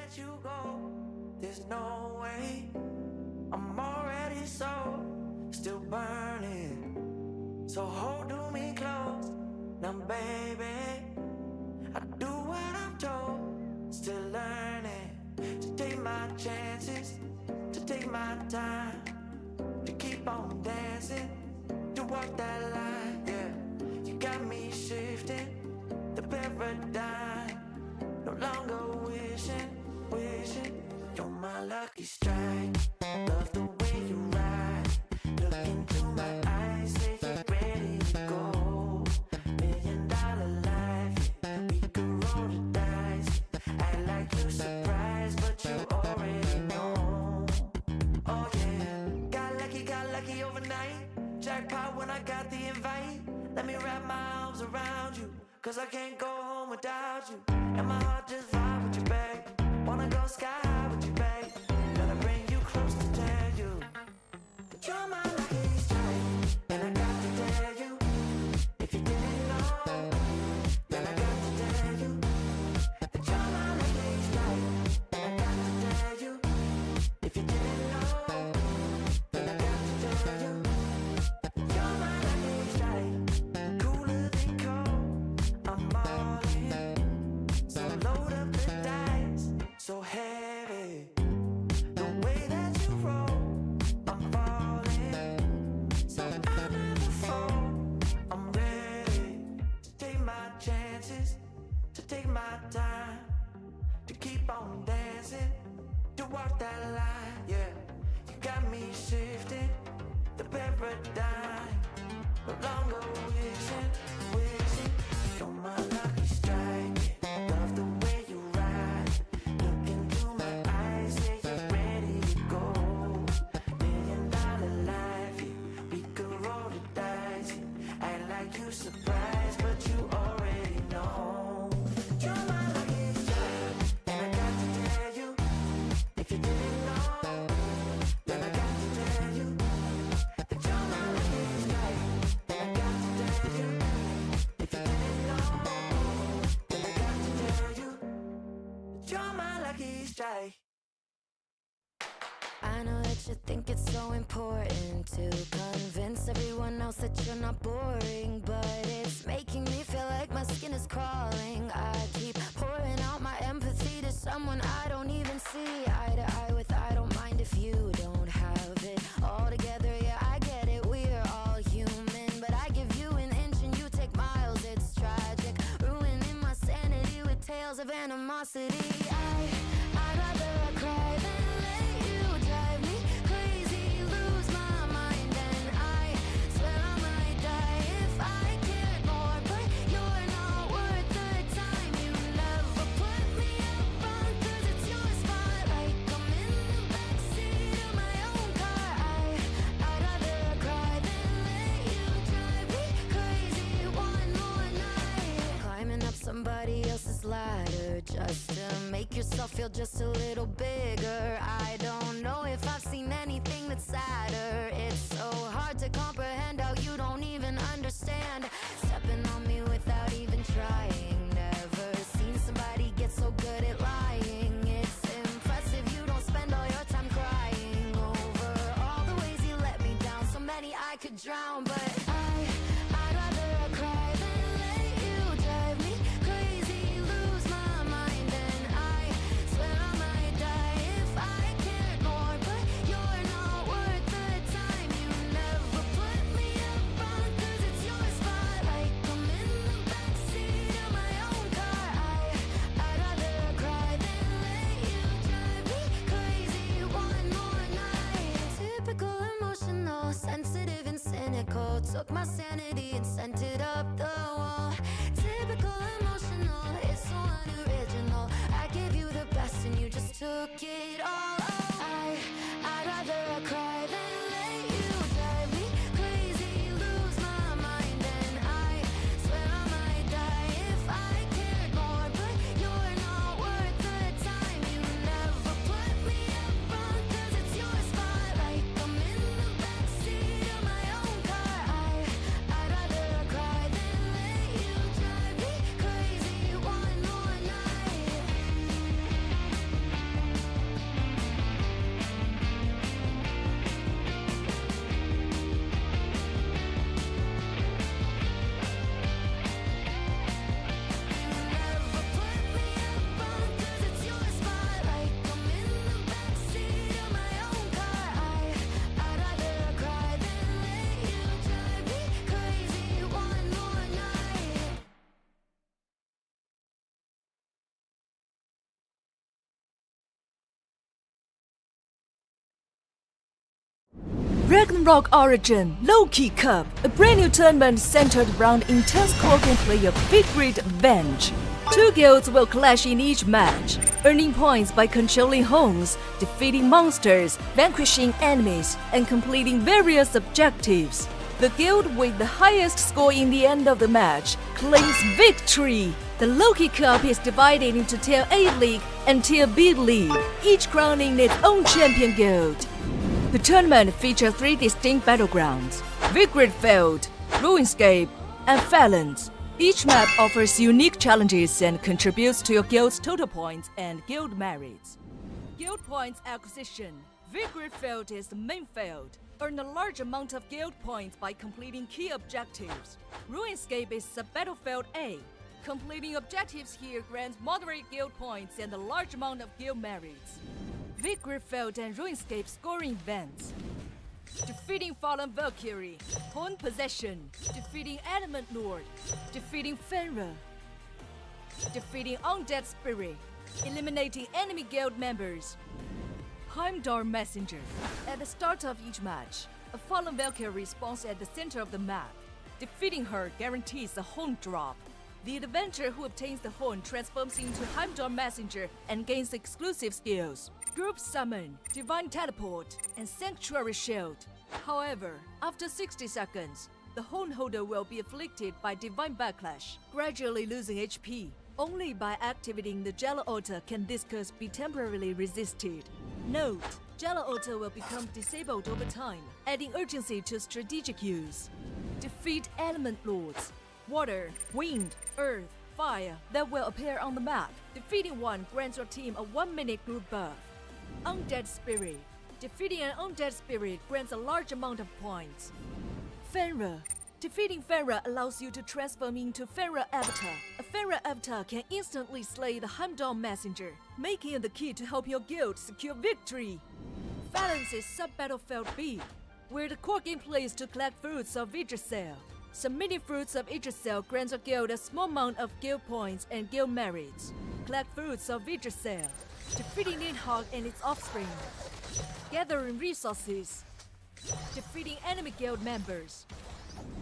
let you go. There's no way. I'm already still burning. So hold me close now, baby. I do what I'm told. Still learning to take my chances, to take my time, to keep on dancing, to walk that line. Yeah, you got me shifting the paradigm. No longer wishing. You're my lucky strike. Love the way you ride. Look into my eyes, say you're ready to go. $1 million life, yeah. We could roll the dice. Act like you're surprised, but you already know. Oh yeah, got lucky overnight. Jackpot when I got the invite. Let me wrap my arms around you, 'cause I can't go home without you. And my heart just vibe with you, babe. Wanna go sky high with you, babe. Gotta bring you close to tell you that you're my lucky strike. And I got to tell you, if you didn't know, then I got to tell you that you're my lucky strike. And I got to tell you, if you didn't know, then I got to tell you that you're my lucky strike. Cooler than cold, I'm all in. So load up the dice, so heavy. The way that you roll, I'm falling. So I never fall. I'm ready to take my chances, to take my time, to keep on dancing, to walk that line. Yeah, you got me shifting the paradigm. No longer wishing. You're my lucky strike. Love the way you ride. Look into my eyes, say you're ready to go. $1 million life, yeah. We could roll the dice. Act like you surprised, but you already know. You're my lucky strike. And I got to tell you, if you didn't know, then I got to tell you that you're my lucky strike. And I got to tell you, if you didn't know, then I got to tell you that you're my lucky strike. I know that you think it's so important to convince everyone else that you're not boring, but it's making me feel like my skin is crawling. I keep pouring out my empathy to someone I don't even see eye to eye with. I don't mind if you don't have it all together. Yeah, I get it, we're all human, but I give you an inch and you take miles. It's tragic, ruining my sanity with tales of animosity. I'd rather I cry than let you drive me crazy, lose my mind, and I swear I might die if I cared more. But you're not worth the time. You never put me up front, 'cause it's your spotlight. I'm in the backseat of my own car. I'd rather cry than let you drive me crazy one more night. Climbing up somebody else's ladder just to make yourself feel just a little bigger. I don't know if I've seen anything that's sadder. It's so hard to comprehend how you don't even understand. Stepping on me without even trying. Never seen somebody get so good at lying. It's impressive you don't spend all your time crying over all the ways you let me down. So many I could drown, but I'd rather cry than let you drive me crazy, lose my mind, and I swear I might die if I cared more. But you're not worth the time. You never put me up front, 'cause it's your spotlight. I'm in the backseat of my own car. I'd rather cry than let you drive me crazy one more night. Typical emotional, sensitive and cynical. Took my sanity and sent it up the wall. Typical emotional, it's so unoriginal. I gave you the best and you just took it all. I'd rather I cry than let you drive me crazy, lose my mind, and I swear I might die if I cared more. But you're not worth the time. You never put me up front, 'cause it's your spotlight. I'm in the backseat of my own car. I'd rather cry than let Ragnarok Origin Loki Cup, a brand new tournament centered around intense core gameplay of Big Grid Avenge. 2 guilds will clash in each match, earning points by controlling homes, defeating monsters, vanquishing enemies, and completing various objectives. The guild with the highest score in the end of the match claims victory. The Loki Cup is divided into Tier A League and Tier B League, each crowning its own champion guild. The tournament features 3 distinct battlegrounds: Vigrid Field, Ruinscape, and Phalanx. Each map offers unique challenges and contributes to your guild's total points and guild merits. Guild points acquisition. Vigrid Field is the main field. Earn a large amount of guild points by completing key objectives. Ruinscape is the battlefield A. Completing objectives here grants moderate guild points and a large amount of guild merits. Vigrid Field and Ruinscape scoring events. Defeating Fallen Valkyrie, Horn Possession, defeating Element Lord, defeating Fenrir, defeating Undead Spirit, eliminating enemy guild members. Heimdall Messenger. At the start of each match, a Fallen Valkyrie spawns at the center of the map. Defeating her guarantees a horn drop. The adventurer who obtains the horn transforms into Heimdall Messenger and gains exclusive skills: Group Summon, Divine Teleport, and Sanctuary Shield. However, after 60 seconds, the horn holder will be afflicted by Divine Backlash, gradually losing HP. Only by activating the Jello Altar can this curse be temporarily resisted. Note: Jello Altar will become disabled over time, adding urgency to strategic use. Defeat Element Lords. Water, wind, earth, fire that will appear on the map. Defeating one grants your team a 1-minute group buff. Undead Spirit. Defeating an Undead Spirit grants a large amount of points. Fenrir. Defeating Fenrir allows you to transform into Fenrir Avatar. A Fenrir Avatar can instantly slay the Heimdall Messenger, making it the key to help your guild secure victory. Phalanx is Sub-Battlefield B, where the core gameplay is to collect fruits of Yggdrasil. Submitting fruits of Yggdrasil grants your guild a small amount of guild points and guild merits. Collect fruits of Yggdrasil. Defeating Nidhogg and its offspring. Gathering resources. Defeating enemy guild members.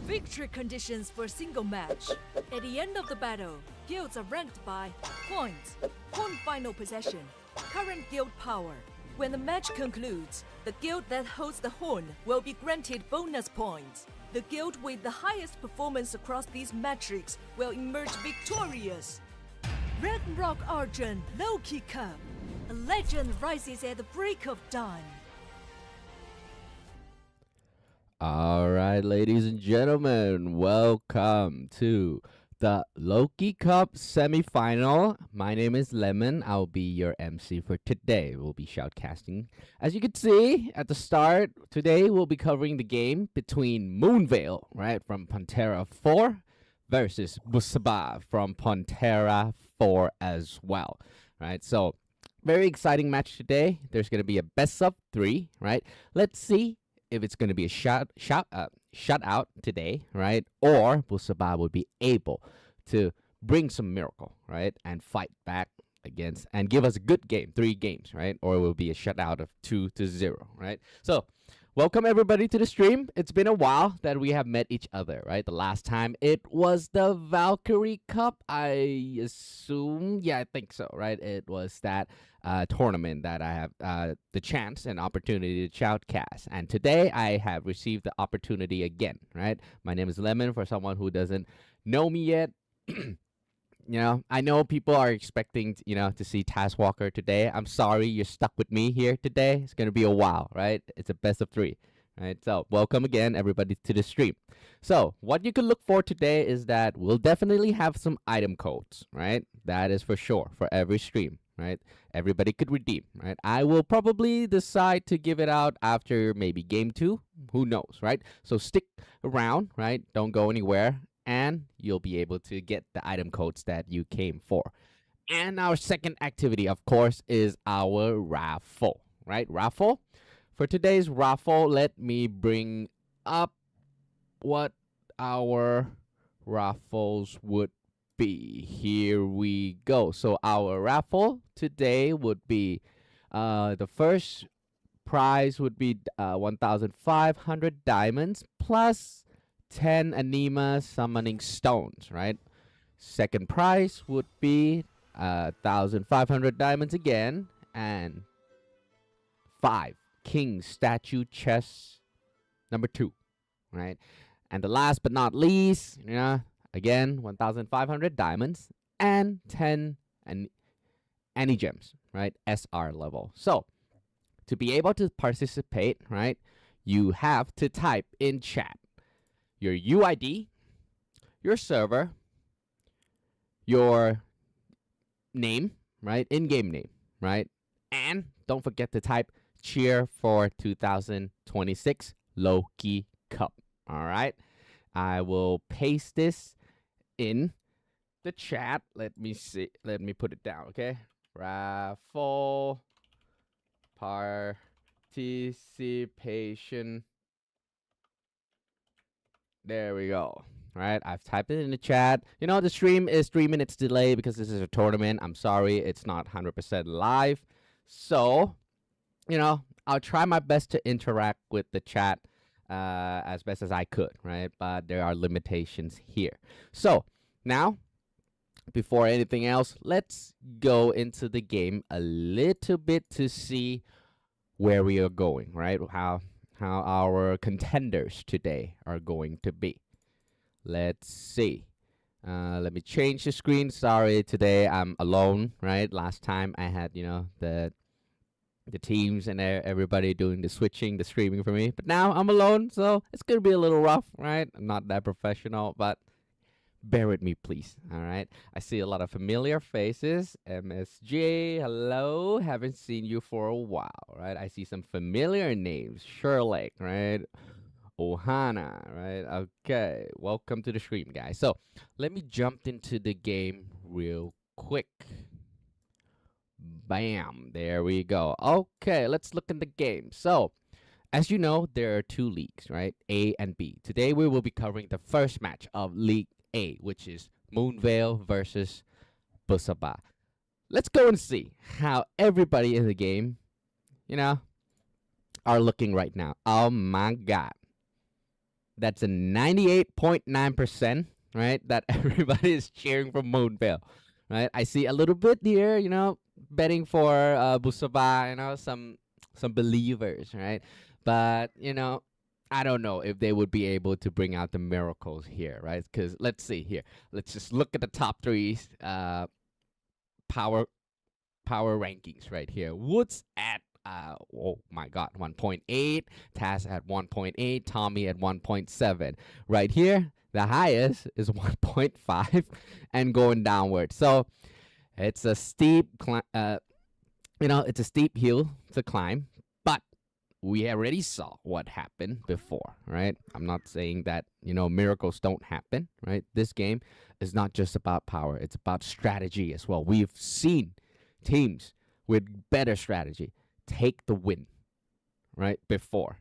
Victory conditions for a single match. At the end of the battle, guilds are ranked by points, horn final possession, current guild power. When the match concludes, the guild that holds the horn will be granted bonus points. The guild with the highest performance across these metrics will emerge victorious. Ragnarok Origin Loki Cup. A legend rises at the break of dawn. All right, ladies and gentlemen, welcome to the Loki Cup semifinal. My name is LeMoN. I'll be your MC for today. We'll be shoutcasting. As you can see at the start, today we'll be covering the game between Moonveil, right, from Pantera 4 versus Busaba from Pantera 4 as well, right? So, very exciting match today. There's going to be a best of 3, right? Let's see if it's going to be a shutout today, right? Or Busaba would be able to bring some miracle, right? And fight back against and give us a good game, 3 games, right? Or it will be a shutout of 2-0, right? So, welcome everybody to the stream. It's been a while that we have met each other, right? The last time it was the Valkyrie Cup, I assume. Yeah, I think so, right? It was that tournament that I have the chance and opportunity to shoutcast. And today I have received the opportunity again, right? My name is LeMoN, for someone who doesn't know me yet. You know, I know people are expecting, to see Taskwalker today. I'm sorry you're stuck with me here today. It's going to be a while, right? It's a best of 3, right? So, welcome again, everybody, to the stream. So, what you can look for today is that we'll definitely have some item codes, right? That is for sure, for every stream, right? Everybody could redeem, right? I will probably decide to give it out after maybe game 2. Who knows, right? So, stick around, right? Don't go anywhere. And you'll be able to get the item codes that you came for. And our second activity, of course, is our raffle, right? Raffle. For today's raffle, let me bring up what our raffles would be. Here we go. So our raffle today would be the first prize would be 1,500 diamonds plus 10 anima summoning stones, right? Second prize would be 1,500 diamonds again, and 5 king statue chests number 2, right? And the last but not least, again, 1,500 diamonds and 10 any gems, right? SR level. So to be able to participate, right, you have to type in chat your UID, your server, your name, right? In-game name, right? And don't forget to type cheer for 2026 Loki Cup. All right. I will paste this in the chat. Let me see. Let me put it down, okay? Raffle participation. There we go. All right, I've typed it in the chat. The stream is 3 minutes delay because this is a tournament. I'm sorry, it's not 100% live. So, I'll try my best to interact with the chat as best as I could, right? But there are limitations here. So, now, before anything else, let's go into the game a little bit to see where we are going, right? How our contenders today are going to be. Let's see. Let me change the screen. Sorry, today I'm alone, right? Last time I had, the teams and everybody doing the switching, the streaming for me. But now I'm alone, so it's going to be a little rough, right? I'm not that professional, but bear with me, please. All right. I see a lot of familiar faces. MSJ, hello. Haven't seen you for a while, right? I see some familiar names. Sherlock, right? Ohana, right? Okay. Welcome to the stream, guys. So let me jump into the game real quick. Bam. There we go. Okay. Let's look at the game. So, as you know, there are 2 leagues, right? A and B. Today we will be covering the first match of League A, which is Moonveil versus Busaba. Let's go and see how everybody in the game, are looking right now. Oh my God. That's a 98.9%, right? That everybody is cheering for Moonveil, right? I see a little bit here, betting for Busaba, some believers, right? But, I don't know if they would be able to bring out the miracles here, right? Because let's see here. Let's just look at the top 3 power rankings right here. Woods at oh my God, 1.8. Taz at 1.8. Tommy at 1.7. Right here, the highest is 1.5 and going downward. So it's a steep, it's a steep hill to climb. We already saw what happened before, right? I'm not saying that, miracles don't happen, right? This game is not just about power. It's about strategy as well. We've seen teams with better strategy take the win, right? Before.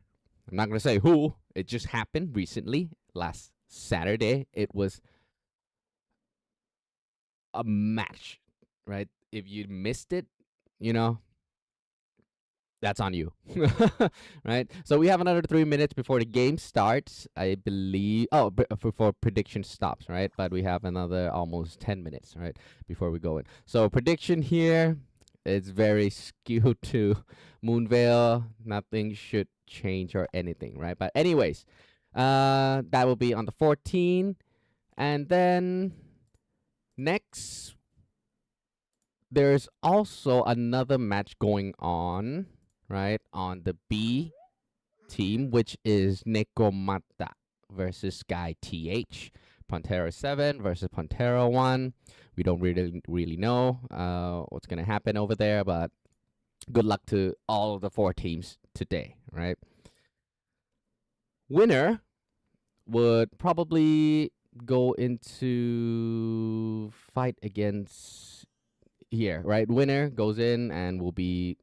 I'm not going to say who. It just happened recently. Last Saturday, it was a match, right? If you missed it, that's on you, right? So we have another 3 minutes before the game starts, I believe. Oh, before prediction stops, right? But we have another almost 10 minutes, right, before we go in. So prediction here is very skewed to Moonveil. Nothing should change or anything, right? But anyways, that will be on the 14th. And then next, there's also another match going on, right, on the B team, which is Nekomata versus Sky TH. Pantera 7 versus Pantera 1. We don't really know what's going to happen over there, but good luck to all of the 4 teams today, right? Winner would probably go into fight against here, right? Winner goes in and will be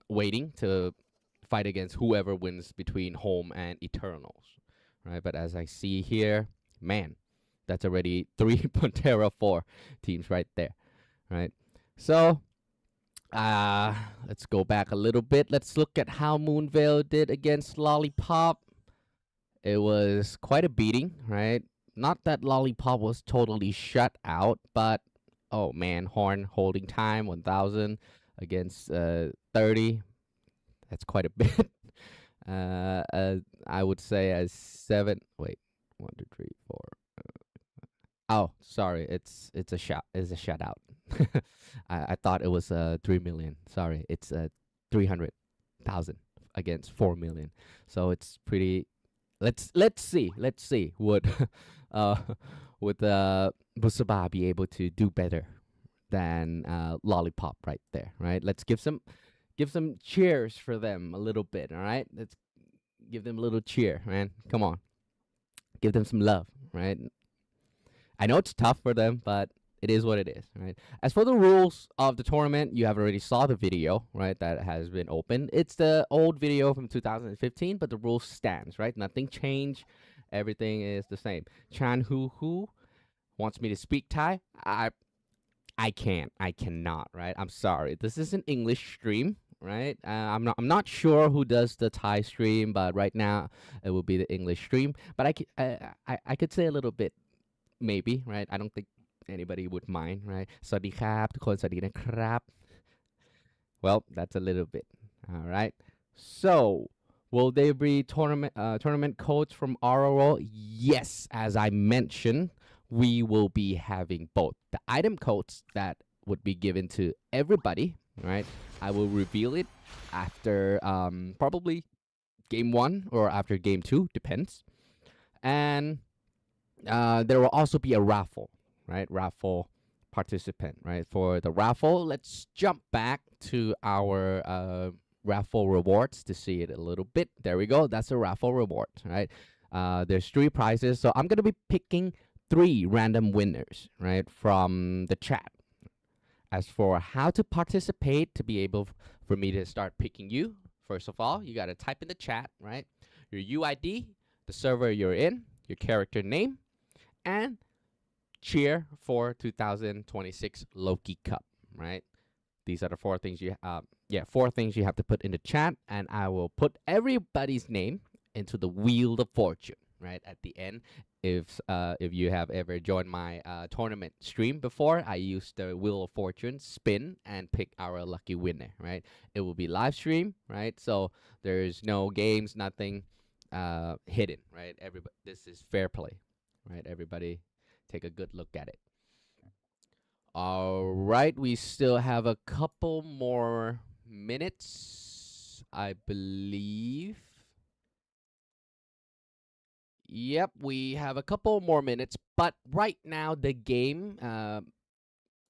waiting to fight against whoever wins between home and Eternals, right? But as I see here, man, that's already 3 Pantera 4 teams right there, right? So Let's go back a little bit. Let's look at how Moonveil did against Lollipop. It was quite a beating, right? Not that Lollipop was totally shut out, but oh man, Horn holding time 1000 against 30. That's quite a bit. I would say as 7. Wait, 1, 2, 3, 4. Oh, sorry, it's a shot. It's a shutout. I thought it was 3 million. Sorry, it's 300,000 against 4 million. So it's pretty. Let's see would uh would Busaba be able to do better than Lollipop right there, right? Let's give some cheers for them a little bit, all right? Let's give them a little cheer, man. Come on. Give them some love, right? I know it's tough for them, but it is what it is, right? As for the rules of the tournament, you have already saw the video, right? That has been opened. It's the old video from 2015, but the rules stands, right? Nothing changed. Everything is the same. Chan Hu wants me to speak Thai. I can't. I cannot, right? I'm sorry. This is an English stream, right? I'm not sure who does the Thai stream, but right now it will be the English stream. But I could say a little bit, maybe, right? I don't think anybody would mind, right? สวัสดีครับทุกคนสวัสดีนะครับ Well, that's a little bit. All right. So, will there be tournament codes from ROO? Yes, as I mentioned, we will be having both the item codes that would be given to everybody, right? I will reveal it after probably game 1 or after game 2, depends. And there will also be a raffle, right? Raffle participant, right? For the raffle, let's jump back to our raffle rewards to see it a little bit. There we go. That's a raffle reward, right? There's 3 prizes. So I'm going to be picking 3 random winners, right, from the chat. As for how to participate, to be able for me to start picking you, first of all, you got to type in the chat, right? Your UID, the server you're in, your character name, and cheer for 2026 Loki Cup, right? These are the 4 things you 4 things you have to put in the chat, and I will put everybody's name into the Wheel of Fortune, right? At the end, if you have ever joined my tournament stream before, I use the Wheel of Fortune, spin, and pick our lucky winner, right? It will be live stream, right? So there's no games, nothing hidden, right? Everybody, this is fair play, right? Everybody take a good look at it. All right, we still have a couple more minutes, I believe. Yep, we have a couple more minutes, but right now the game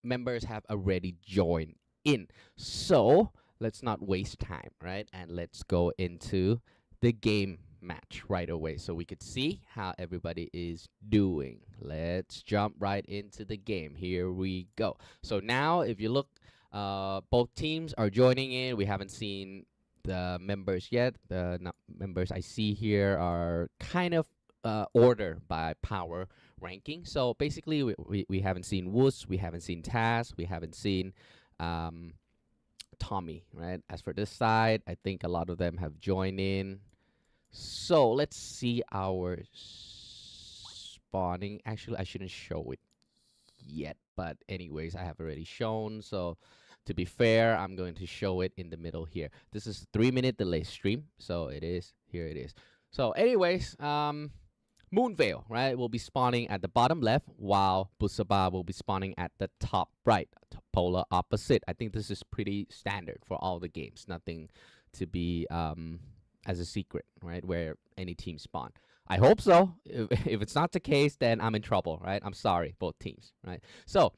members have already joined in. So let's not waste time, right? And let's go into the game match right away so we could see how everybody is doing. Let's jump right into the game. Here we go. So now if you look, both teams are joining in. We haven't seen the members yet. The members I see here are kind of order by power ranking. So basically we haven't seen Woos, we haven't seen Taz, we haven't seen Tommy, right? As for this side, I think a lot of them have joined in. So let's see our spawning. Actually, I shouldn't show it yet, but anyways, I have already shown. So to be fair, I'm going to show it in the middle here. This is 3-minute delay stream, so it is here. It is. So anyways, Moonveil, right, will be spawning at the bottom left, while Busaba will be spawning at the top right, polar opposite. I think this is pretty standard for all the games. Nothing to be as a secret, right, where any team spawn. I hope so. If it's not the case, then I'm in trouble, right? I'm sorry, both teams, right? So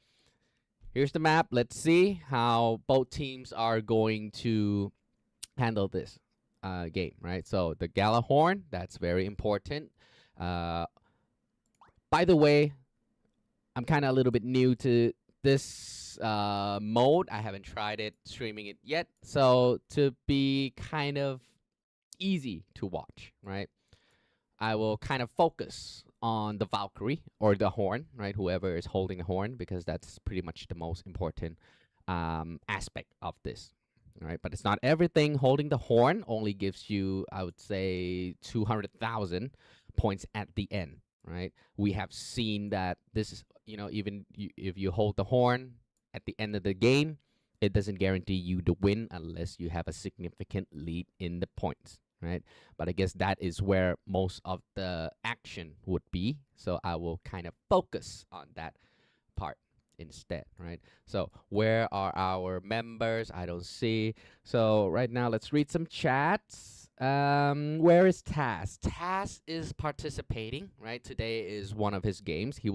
here's the map. Let's see how both teams are going to handle this game, right? So the Galahorn, that's very important. By the way, I'm kind of a little bit new to this mode. I haven't tried it, streaming it yet. So to be kind of easy to watch, right, I will kind of focus on the Valkyrie or the horn, right, whoever is holding the horn, because that's pretty much the most important aspect of this. All right, but it's not everything. Holding the horn only gives you, I would say, 200,000 points at the end. Right, we have seen that this is, even if you hold the horn at the end of the game, it doesn't guarantee you to win unless you have a significant lead in the points, right? But I guess that is where most of the action would be. So I will kind of focus on that part instead, right? So where are our members? I don't see. So right now, let's read some chats. Where is Taz? Taz is participating, right? Today is one of his games. He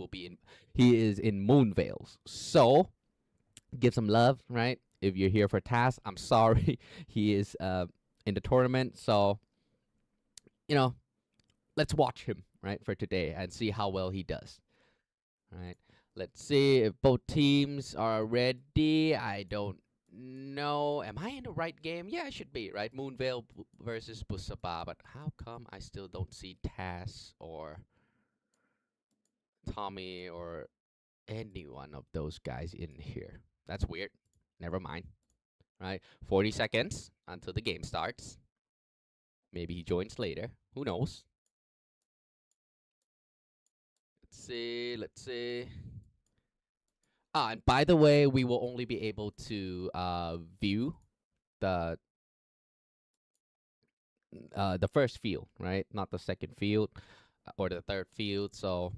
is in Moonvales. So give some love, right? If you're here for Taz, I'm sorry. He is in the tournament. So, let's watch him, right, for today and see how well he does. Right. Let's see if both teams are ready. I don't know. Am I in the right game? Yeah, I should be, right? Moonvale versus Busaba. But how come I still don't see Taz or Tommy or any one of those guys in here? That's weird. Never mind. Right? 40 seconds until the game starts. Maybe he joins later. Who knows? Let's see. And by the way, we will only be able to view the first field, right? Not the second field or the third field. So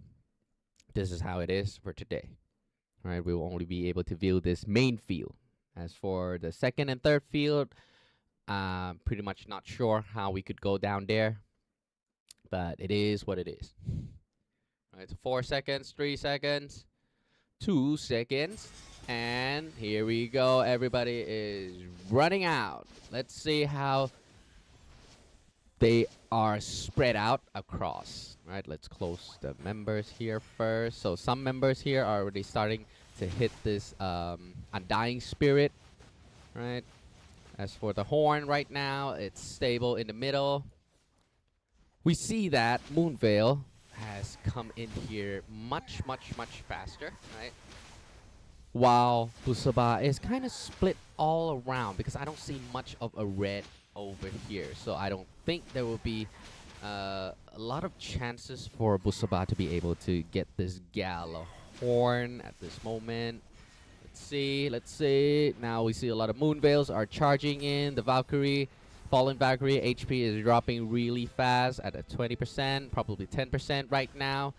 this is how it is for today. Right? We will only be able to view this main field. As for the second and third field, pretty much not sure how we could go down there, but it is what it is. All right, so 4 seconds, 3 seconds, 2 seconds, and here we go. Everybody is running out. Let's see how they are spread out across. Right, let's close the members here first. So some members here are already starting to hit this Undying Spirit. Right. As for the horn right now, it's stable in the middle. We see that Moonvale has come in here much faster, right? While Busaba is kind of split all around because I don't see much of a red over here. So I don't think there will be a lot of chances for Busaba to be able to get this Gala horn at this moment. Let's see. Now we see a lot of Moonvales are charging in. The Valkyrie, Fallen Valkyrie HP is dropping really fast at a 20%, probably 10% right now.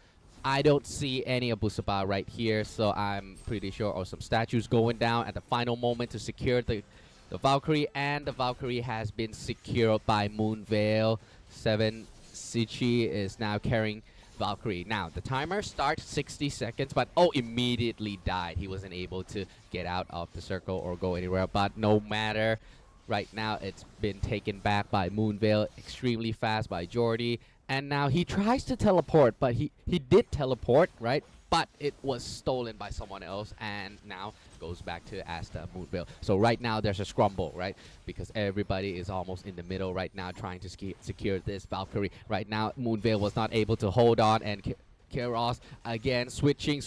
I don't see any of Busaba right here, so I'm pretty sure, or some statues going down at the final moment to secure the Valkyrie, and the Valkyrie has been secured by Moonvale. 7 Sichi is now carrying Valkyrie. Now, the timer starts 60 seconds, but immediately died. He wasn't able to get out of the circle or go anywhere, but no matter. Right now, it's been taken back by Moonvale extremely fast by Jordy. And now he tries to teleport, but he did teleport, right? But it was stolen by someone else, and now goes back to Asta Moonvale. So right now, there's a scramble, right? Because everybody is almost in the middle right now trying to secure this Valkyrie. Right now, Moonvale was not able to hold on, and Keros again switching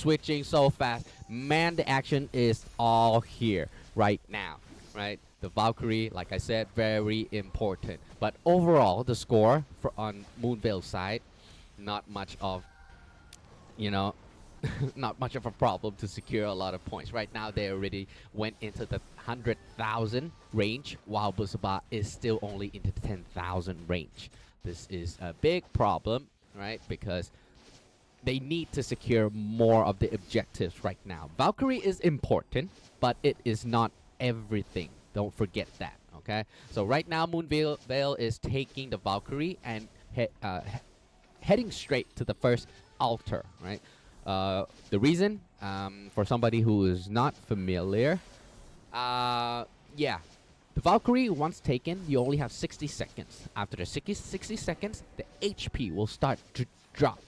so fast. Man, the action is all here right now, right? The Valkyrie, like I said, very important. But overall, the score on Moonvale's side, not much of, not much of a problem to secure a lot of points. Right now, they already went into the 100,000 range, while Busaba is still only into the 10,000 range. This is a big problem, right? Because they need to secure more of the objectives right now. Valkyrie is important, but it is not everything. Don't forget that, okay? So right now, Moonvale is taking the Valkyrie and heading straight to the first altar, right? The reason, for somebody who is not familiar, the Valkyrie, once taken, you only have 60 seconds. After the 60 seconds, the HP will start to drop.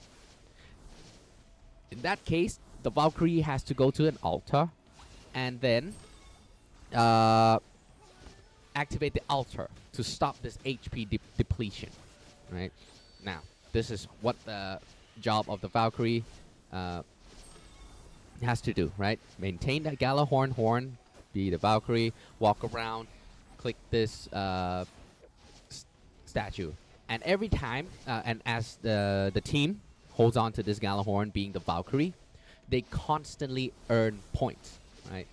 In that case, the Valkyrie has to go to an altar and then activate the altar to stop this HP depletion, right? Now, this is what the job of the Valkyrie has to do, right? Maintain that Gala horn, be the Valkyrie, walk around, click this statue. And every time, and as the team holds on to this Galahorn being the Valkyrie, they constantly earn points, right?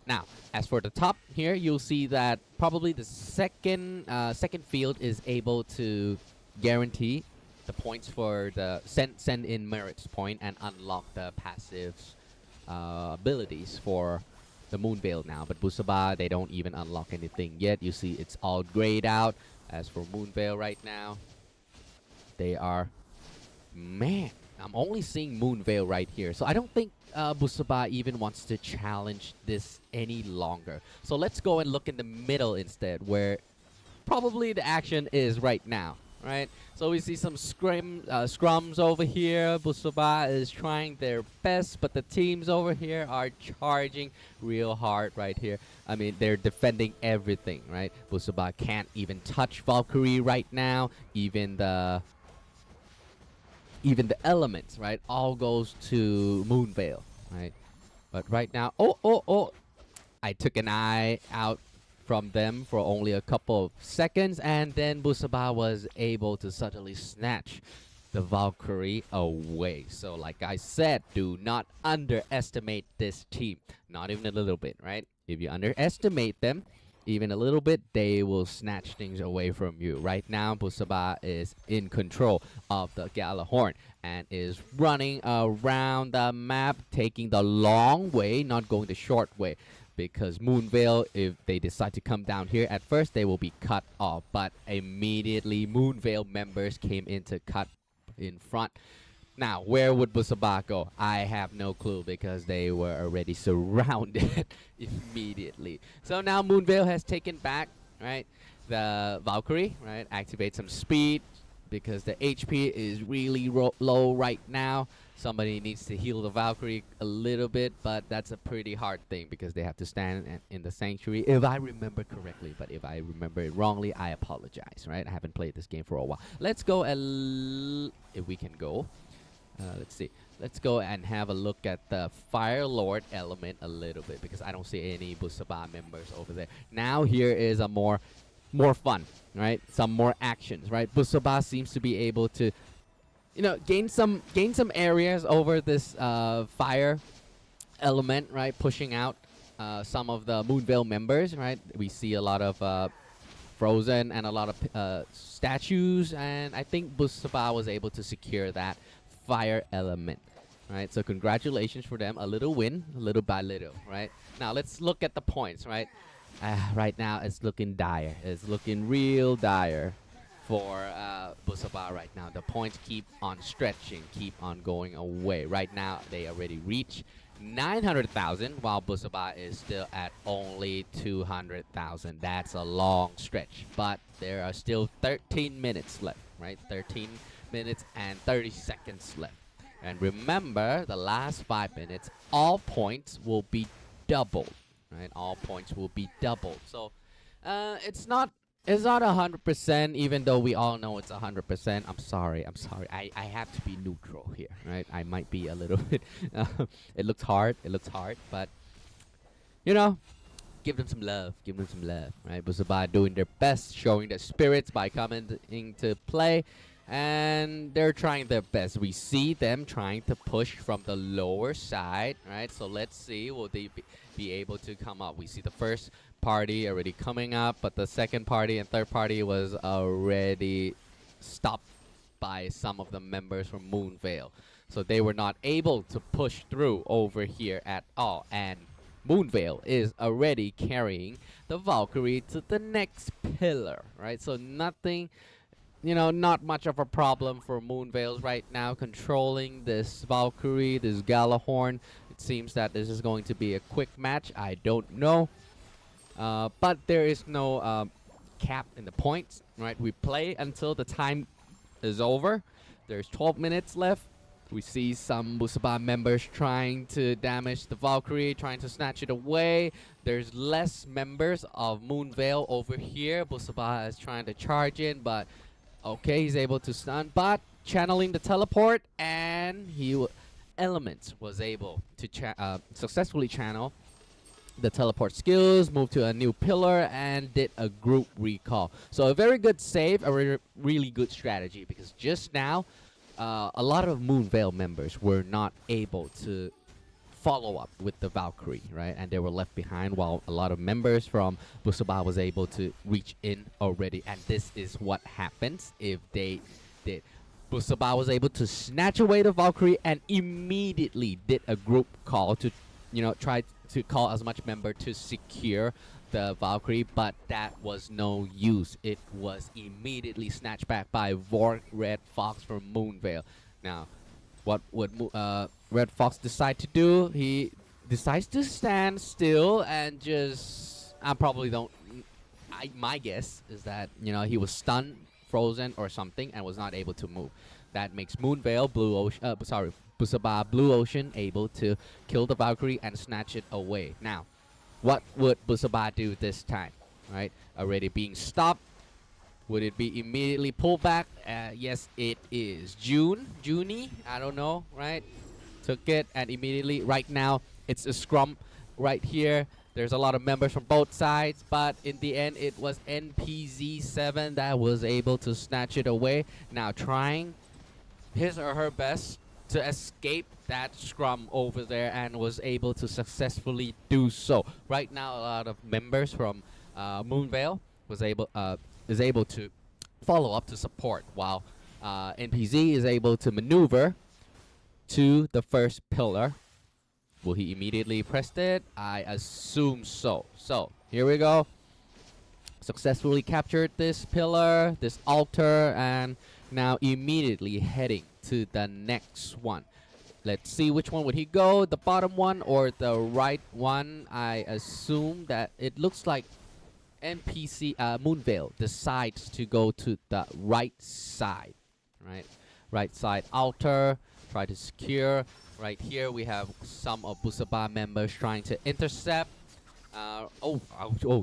Now, as for the top here, you'll see that probably the second field is able to guarantee the points for the send in merits point and unlock the passives abilities for the Moonveil now. But Busaba, they don't even unlock anything yet. You see it's all grayed out. As for Moonveil right now, they are... Man, I'm only seeing Moonveil right here. So I don't think Busaba even wants to challenge this any longer. So let's go and look in the middle instead, where probably the action is right now, right? So we see some scrums over here. Busaba is trying their best, but the teams over here are charging real hard right here. I mean, they're defending everything, right? Busaba can't even touch Valkyrie right now. Even the elements, right, all goes to Moonveil, right? But right now, oh, I took an eye out from them for only a couple of seconds, and then Busaba was able to suddenly snatch the Valkyrie away. So like I said, do not underestimate this team, not even a little bit, right? If you underestimate them even a little bit, they will snatch things away from you. Right now, Busaba is in control of the Galahorn and is running around the map, taking the long way, not going the short way. Because Moonveil, if they decide to come down here at first, they will be cut off. But immediately, Moonveil members came in to cut in front. Now, where would Busaba go? I have no clue because they were already surrounded immediately. So now Moonveil has taken back, right, the Valkyrie, right? Activate some speed because the HP is really low right now. Somebody needs to heal the Valkyrie a little bit, but that's a pretty hard thing because they have to stand in the sanctuary, if I remember correctly. But if I remember it wrongly, I apologize, right? I haven't played this game for a while. Let's go, if we can go. Let's see. Let's go and have a look at the Fire Lord element a little bit because I don't see any Busaba members over there. Now here is a more fun, right? Some more actions, right? Busaba seems to be able to, you know, gain some areas over this fire element, right? Pushing out some of the Moonveil members, right? We see a lot of frozen and a lot of statues, and I think Busaba was able to secure that fire element, right? So congratulations for them. A little win, little by little, right? Now let's look at the points, right? Right now it's looking dire. It's looking real dire for Busaba right now. The points keep on stretching, keep on going away. Right now they already reach 900,000 while Busaba is still at only 200,000. That's a long stretch, but there are still 13 minutes left, right? 13 minutes and 30 seconds left. And remember, the last 5 minutes, all points will be doubled, right? All points will be doubled. So it's not 100%, even though we all know it's 100%. I'm sorry. I have to be neutral here, right? I might be a little bit. It looks hard, but you know, give them some love, right? Busaba doing their best, showing their spirits by coming into play. And they're trying their best. We see them trying to push from the lower side, right? So let's see, will they be able to come up? We see the first party already coming up, but the second party and third party was already stopped by some of the members from Moonveil. So they were not able to push through over here at all. And Moonveil is already carrying the Valkyrie to the next pillar, right? So nothing... You know, not much of a problem for Moonveils right now controlling this Valkyrie, this Galahorn. It seems that this is going to be a quick match. I don't know. But there is no cap in the points, right? We play until the time is over. There's 12 minutes left. We see some Busaba members trying to damage the Valkyrie, trying to snatch it away. There's less members of Moonveil over here. Busaba is trying to charge in, but... Okay, he's able to stun, but channeling the teleport, and Elements was able to successfully channel the teleport skills, moved to a new pillar, and did a group recall. So a very good save, a really good strategy, because just now, a lot of Moonveil members were not able to follow up with the Valkyrie, right? And they were left behind, while a lot of members from Busaba was able to reach in already. And this is what happens if they did. Busaba was able to snatch away the Valkyrie and immediately did a group call to, try to call as much member to secure the Valkyrie, but that was no use. It was immediately snatched back by Vork Red Fox from Moonveil. Now, what would Red Fox decide to do? He decides to stand still and just... I probably don't... my guess is that, he was stunned, frozen, or something, and was not able to move. That makes Moonveil, Busaba, Blue Ocean able to kill the Valkyrie and snatch it away. Now, what would Busaba do this time? Right? Already being stopped. Would it be immediately pulled back? Yes, it is. Junie, I don't know, right? Took it and immediately, right now, it's a scrum right here. There's a lot of members from both sides, but in the end, it was NPZ7 that was able to snatch it away. Now trying his or her best to escape that scrum over there, and was able to successfully do so. Right now, a lot of members from Moonveil is able to follow up to support, while NPZ is able to maneuver to the first pillar. Will he immediately press it? I assume so. So here we go. Successfully captured this pillar, this altar, and now immediately heading to the next one. Let's see which one would he go, the bottom one or the right one. I assume that it looks like NPC Moonveil decides to go to the right side, right? Right side altar, try to secure. Right here we have some of Busaba members trying to intercept.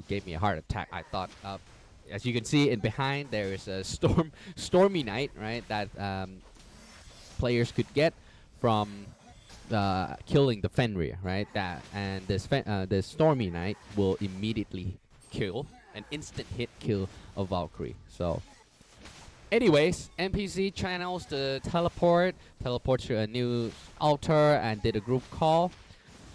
Gave me a heart attack. I thought, as you can see in behind, there is a stormy night, right? That players could get from killing the Fenrir, right? And this stormy night will immediately kill an instant hit kill of Valkyrie. So, anyways, NPC channels the teleport to a new altar, and did a group call.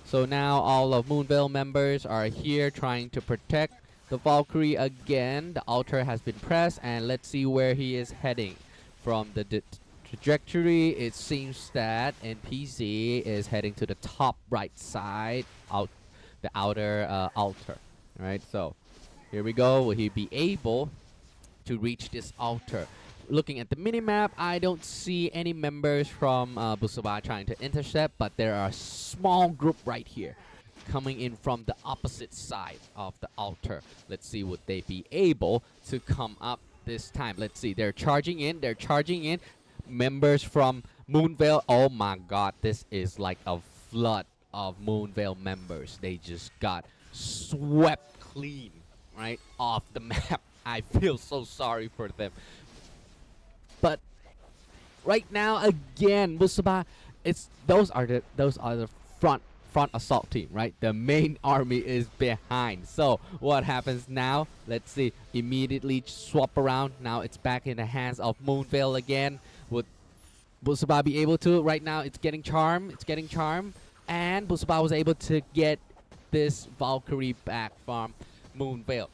So now all of Moonveil members are here trying to protect the Valkyrie again. The altar has been pressed, and let's see where he is heading. From the trajectory, it seems that NPC is heading to the top right side, the outer altar. Right, so here we go. Will he be able to reach this altar? Looking at the minimap, I don't see any members from Busaba trying to intercept, but there are a small group right here coming in from the opposite side of the altar. Let's see, would they be able to come up this time? Let's see, they're charging in. Members from Moonveil, oh my god, this is like a flood of Moonveil members. They just got swept clean, right, off the map. I feel so sorry for them. But right now, again, Busaba, those are the front assault team, right? The main army is behind. So what happens now? Let's see. Immediately swap around. Now it's back in the hands of Moonveil again. Would Busaba be able to? Right now, it's getting charm. And Busaba was able to get this Valkyrie back from Moonveil.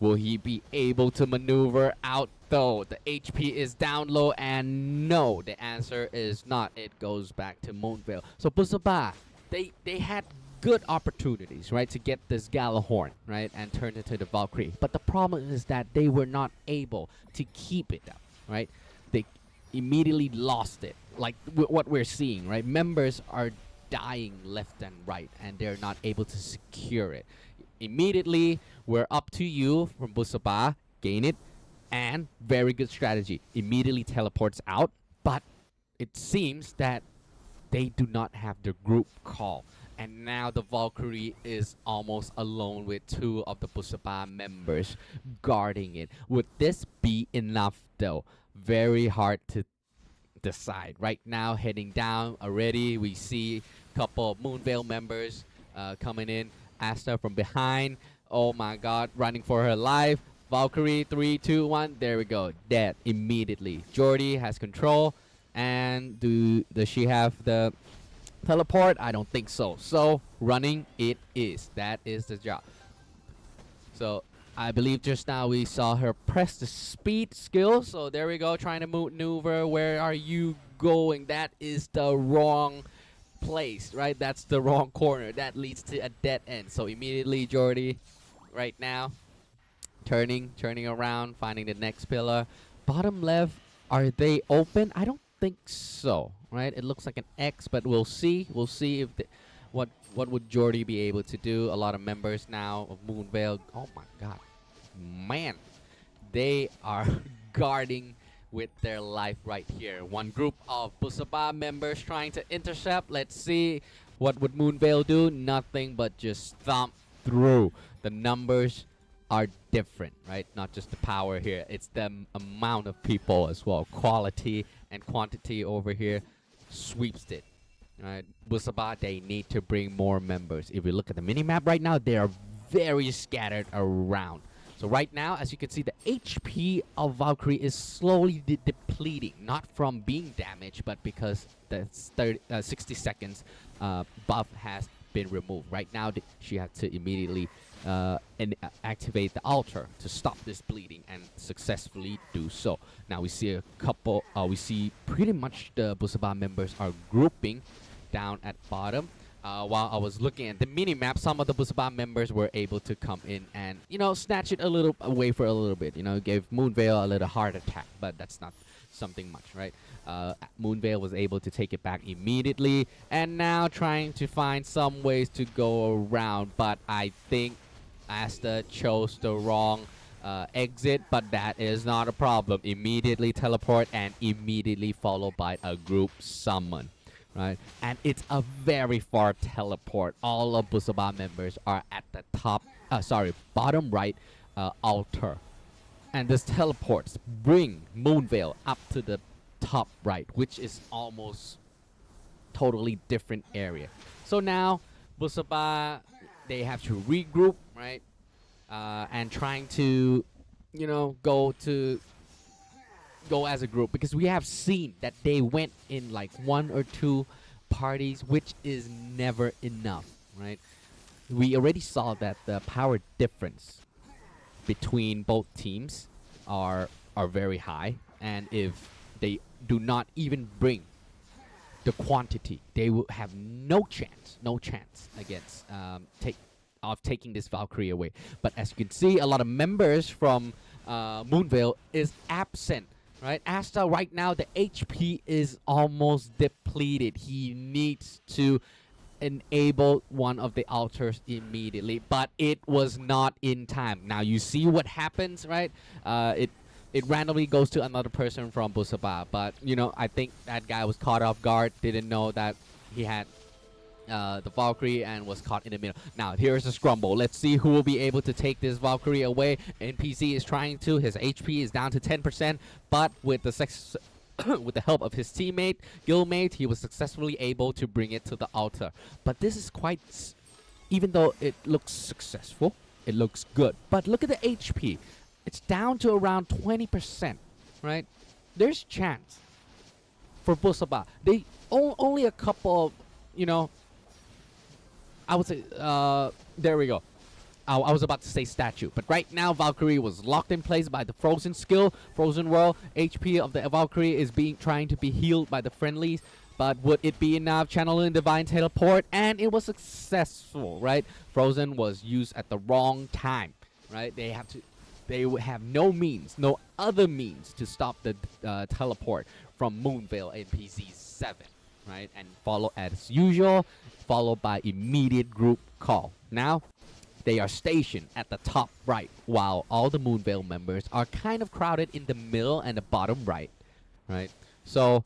Will he be able to maneuver out though? The HP is down low, and no, the answer is not. It goes back to Moonveil. So Busaba, they had good opportunities, right, to get this Galahorn, right, and turn it to the Valkyrie. But the problem is that they were not able to keep it up, right? They immediately lost it. Like what we're seeing, right? Members are dying left and right, and they're not able to secure it. Immediately, we're up to you from Busaba. Gain it. And very good strategy. Immediately teleports out. But it seems that they do not have the group call. And now the Valkyrie is almost alone with two of the Busaba members guarding it. Would this be enough though? Very hard to decide. Right now, heading down already, we see a couple of Moonveil members coming in. Asta from behind. Oh my god, running for her life. Valkyrie, 3, 2, 1. There we go. Dead immediately. Jordy has control. And does she have the teleport? I don't think so. So running it is. That is the job. So I believe just now we saw her press the speed skill. So there we go. Trying to maneuver. Where are you going? That is the wrong place, right? That's the wrong corner. That leads to a dead end. So immediately Jordy right now turning around, finding the next pillar. Bottom left, are they open? I don't think so, right? It looks like an X, but we'll see. We'll see if what would Jordy be able to do. A lot of members now of Moonveil. Oh my god, man, they are guarding with their life right here. One group of Busaba members trying to intercept. Let's see what would Moonveil do. Nothing but just thump through. The numbers are different, right? Not just the power here, it's the amount of people as well. Quality and quantity over here sweeps it, right? Busaba, they need to bring more members. If we look at the mini-map right now, they are very scattered around. So right now, as you can see, the HP of Valkyrie is slowly depleting, not from being damaged, but because the 60 seconds buff has been removed. Right now, she had to immediately activate the altar to stop this bleeding and successfully do so. Now we see a couple, we see pretty much the Busaba members are grouping down at bottom. While I was looking at the mini-map, some of the Busaba members were able to come in and, you know, snatch it a little away for a little bit. You know, gave Moonveil a little heart attack, but that's not something much, right? Moonveil was able to take it back immediately, and now trying to find some ways to go around, but I think Asta chose the wrong exit, but that is not a problem. Immediately teleport and immediately followed by a group summon, right? And it's a very far teleport. All of Busaba members are at the top, bottom right altar. And this teleports bring Moonveil up to the top right, which is almost totally different area. So now Busaba, they have to regroup, right? And trying to, you know, go as a group, because we have seen that they went in like 1 or 2 parties, which is never enough, right? We already saw that the power difference between both teams are very high, and if they do not even bring the quantity, they will have no chance against taking this Valkyrie away. But as you can see, a lot of members from Moonveil is absent, right? Asta right now, the HP is almost depleted. He needs to enable one of the altars immediately, but it was not in time. Now you see what happens, right? It randomly goes to another person from Busaba, but you know, I think that guy was caught off guard, didn't know that he had the Valkyrie and was caught in the middle. Now here's the scrumble. Let's see who will be able to take this Valkyrie away. NPC is trying to. His HP is down to 10%, but with the with the help of his teammate, guildmate, he was successfully able to bring it to the altar. But this is quite, even though it looks successful, it looks good. But look at the HP. It's down to around 20%, right? There's chance for Busaba. They only a couple of, you know, I would say, there we go. I was about to say statue, but right now Valkyrie was locked in place by the frozen skill, frozen world. HP of the Valkyrie is trying to be healed by the friendlies, but would it be enough? Channeling divine teleport, and it was successful, right? Frozen was used at the wrong time, right? They would have no other means to stop the teleport from Moonveil NPC 7, right? And follow as usual, followed by immediate group call. Now they are stationed at the top right, while all the Moonveil members are kind of crowded in the middle and the bottom right, right? So,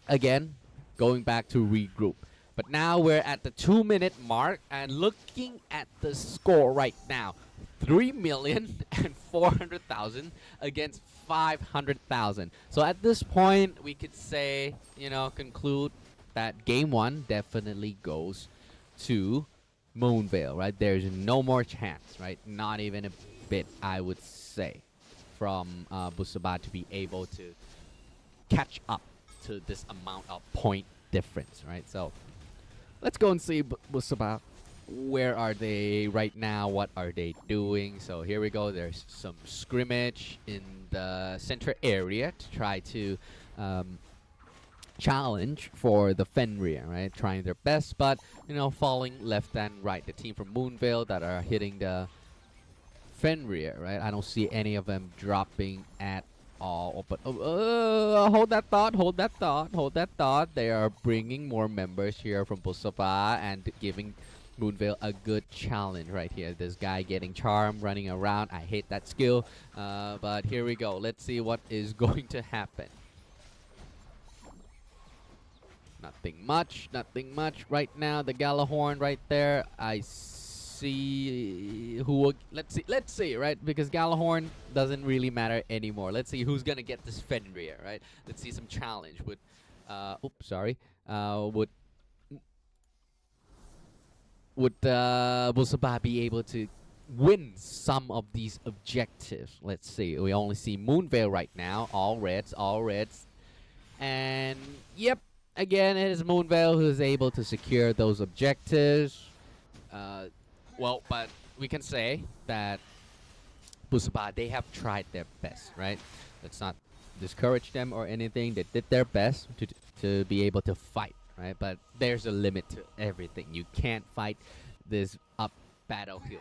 again, going back to regroup. But now we're at the 2-minute mark, and looking at the score right now, 3,400,000 against 500,000. So at this point, we could say, you know, conclude that game 1 definitely goes to Moonvale, right? There's no more chance, right? Not even a bit, I would say, from Busaba to be able to catch up to this amount of point difference, right? So let's go and see Busaba. Where are they right now? What are they doing? So here we go. There's some scrimmage in the center area to try to challenge for the Fenrir, right? Trying their best, but falling left and right. The team from Moonvale that are hitting the Fenrir, right? I don't see any of them dropping at all. But hold that thought, hold that thought, hold that thought. They are bringing more members here from Busapa and giving Moonvale a good challenge right here. This guy getting charm, running around. I hate that skill. But here we go. Let's see what is going to happen. Nothing much right now. The Galahorn right there. I see who will, let's see, right? Because Galahorn doesn't really matter anymore. Let's see who's gonna get this Fenrir, right? Let's see some challenge. Would Busaba be able to win some of these objectives? Let's see. We only see Moonvale right now. All reds. And yep, again, it is Moonvale who is able to secure those objectives. Well, but we can say that Busaba, they have tried their best, right? Let's not discourage them or anything. They did their best to be able to fight, right? But there's a limit to everything. You can't fight this up battle hill.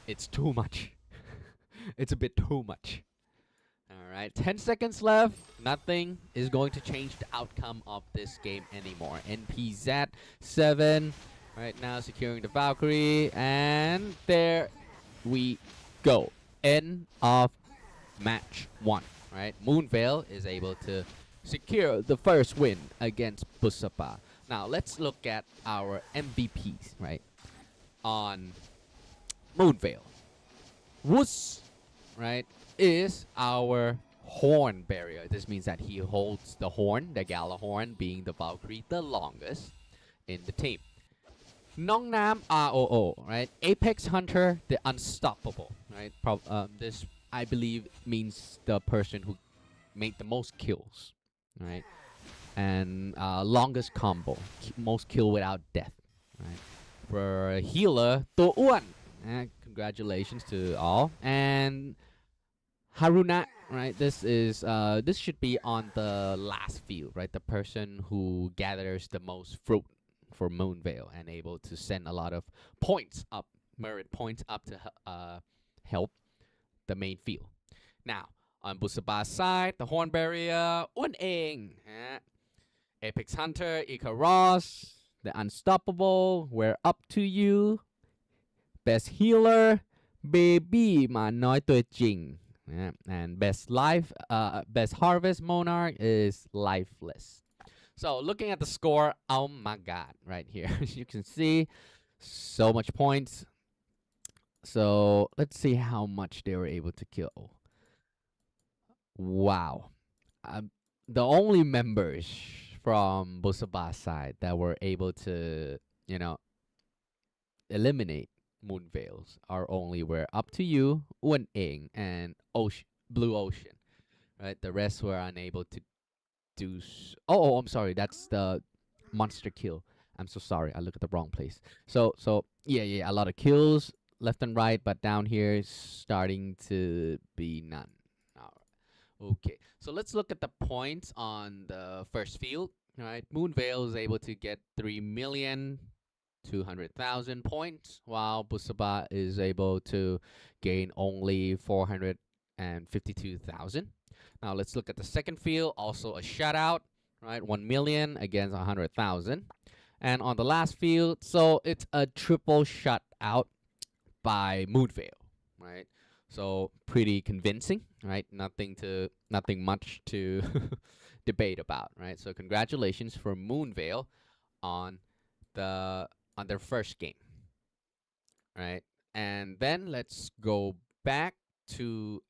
It's too much. It's a bit too much. Alright, 10 seconds left. Nothing is going to change the outcome of this game anymore. NPZ 7 right now securing the Valkyrie. And there we go. End of match 1. Right? Moonvale is able to secure the first win against Busapa. Now let's look at our MVPs, right? On Moonvale. Woos, right, is our horn barrier. This means that he holds the horn, the Galahorn, being the Valkyrie, the longest in the team. Nong Nam ROO, right? Apex Hunter, the unstoppable, right? This, I believe, means the person who made the most kills, right? And longest combo, most kill without death, right? For a healer, To Uan. Congratulations to all. And Haruna, right? This is this should be on the last field, right? The person who gathers the most fruit for Moonvale and able to send a lot of points up, merit points up to help the main field. Now on Busaba's side, the horn barrier, Un Eng, Apex Hunter, Ikaros, the unstoppable. We're up to you. Best healer, Baby หมาน้อยตัวจริง and best harvest monarch is lifeless. So looking at the score, oh my god, right here. You can see so much points. So let's see how much they were able to kill. Wow. The only members from Busaba's side that were able to, eliminate Moonvales are only We're Up to You, Un Ing, and Blue Ocean. Right? The rest were unable to do. I'm sorry. That's the monster kill. I'm so sorry. I looked at the wrong place. So yeah. A lot of kills left and right, but down here is starting to be none. Okay. So let's look at the points on the first field. All right. Moonvale is able to get 3,200,000 points, while Busaba is able to gain only 452,000. Now let's look at the second field, also a shutout, right? 1 million against 100,000. And on the last field, so it's a triple shutout by Moonvale, right? So pretty convincing, right? Nothing much to debate about, right? So congratulations for Moonvale on their first game, right? And then let's go back to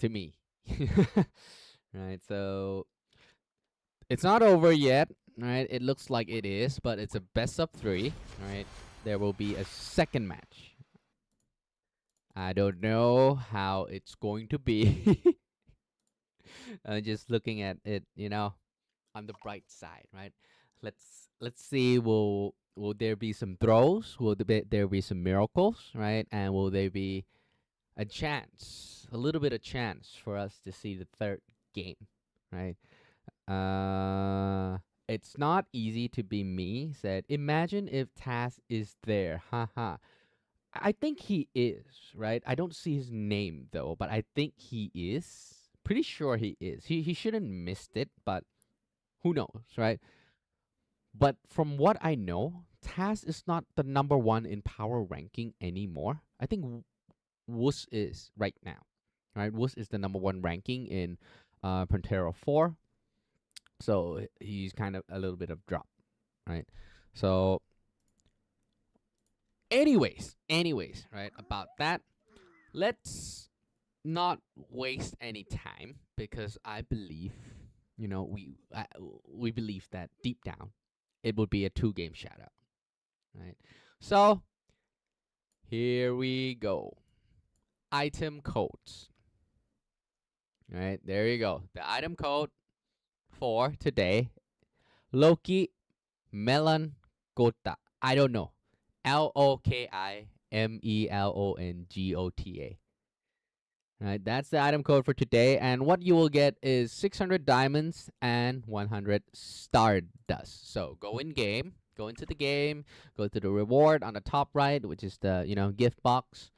me. Right, so It's not over yet, right? It looks like it is, but it's a best of 3, right? There will be a second match. I don't know how it's going to be. Just looking at it, on the bright side, right? Let's see. Will there be some throws? Will there be some miracles, right? And will there be a chance, a little bit of chance for us to see the third game, right? It's not easy to be me. Said, imagine if Taz is there. Haha. I think he is, right? I don't see his name though, but I think he is. Pretty sure he is. He shouldn't missed it, but who knows, right? But from what I know, Taz is not the number 1 in power ranking anymore. I think Wuss is right now, right? Wuss is the number 1 ranking in Pantera 4. So he's kind of a little bit of drop, right? So anyways, right, about that, let's not waste any time because I believe, we believe that deep down it would be a 2-game shoutout, right? So here we go. Item codes. Right, there you go. The item code for today, Loki Melon Gota. I don't know. LOKIMELONGOTA. Right, that's the item code for today, and what you will get is 600 diamonds and 100 stardust. So go into the game, go to the reward on the top right, which is the gift box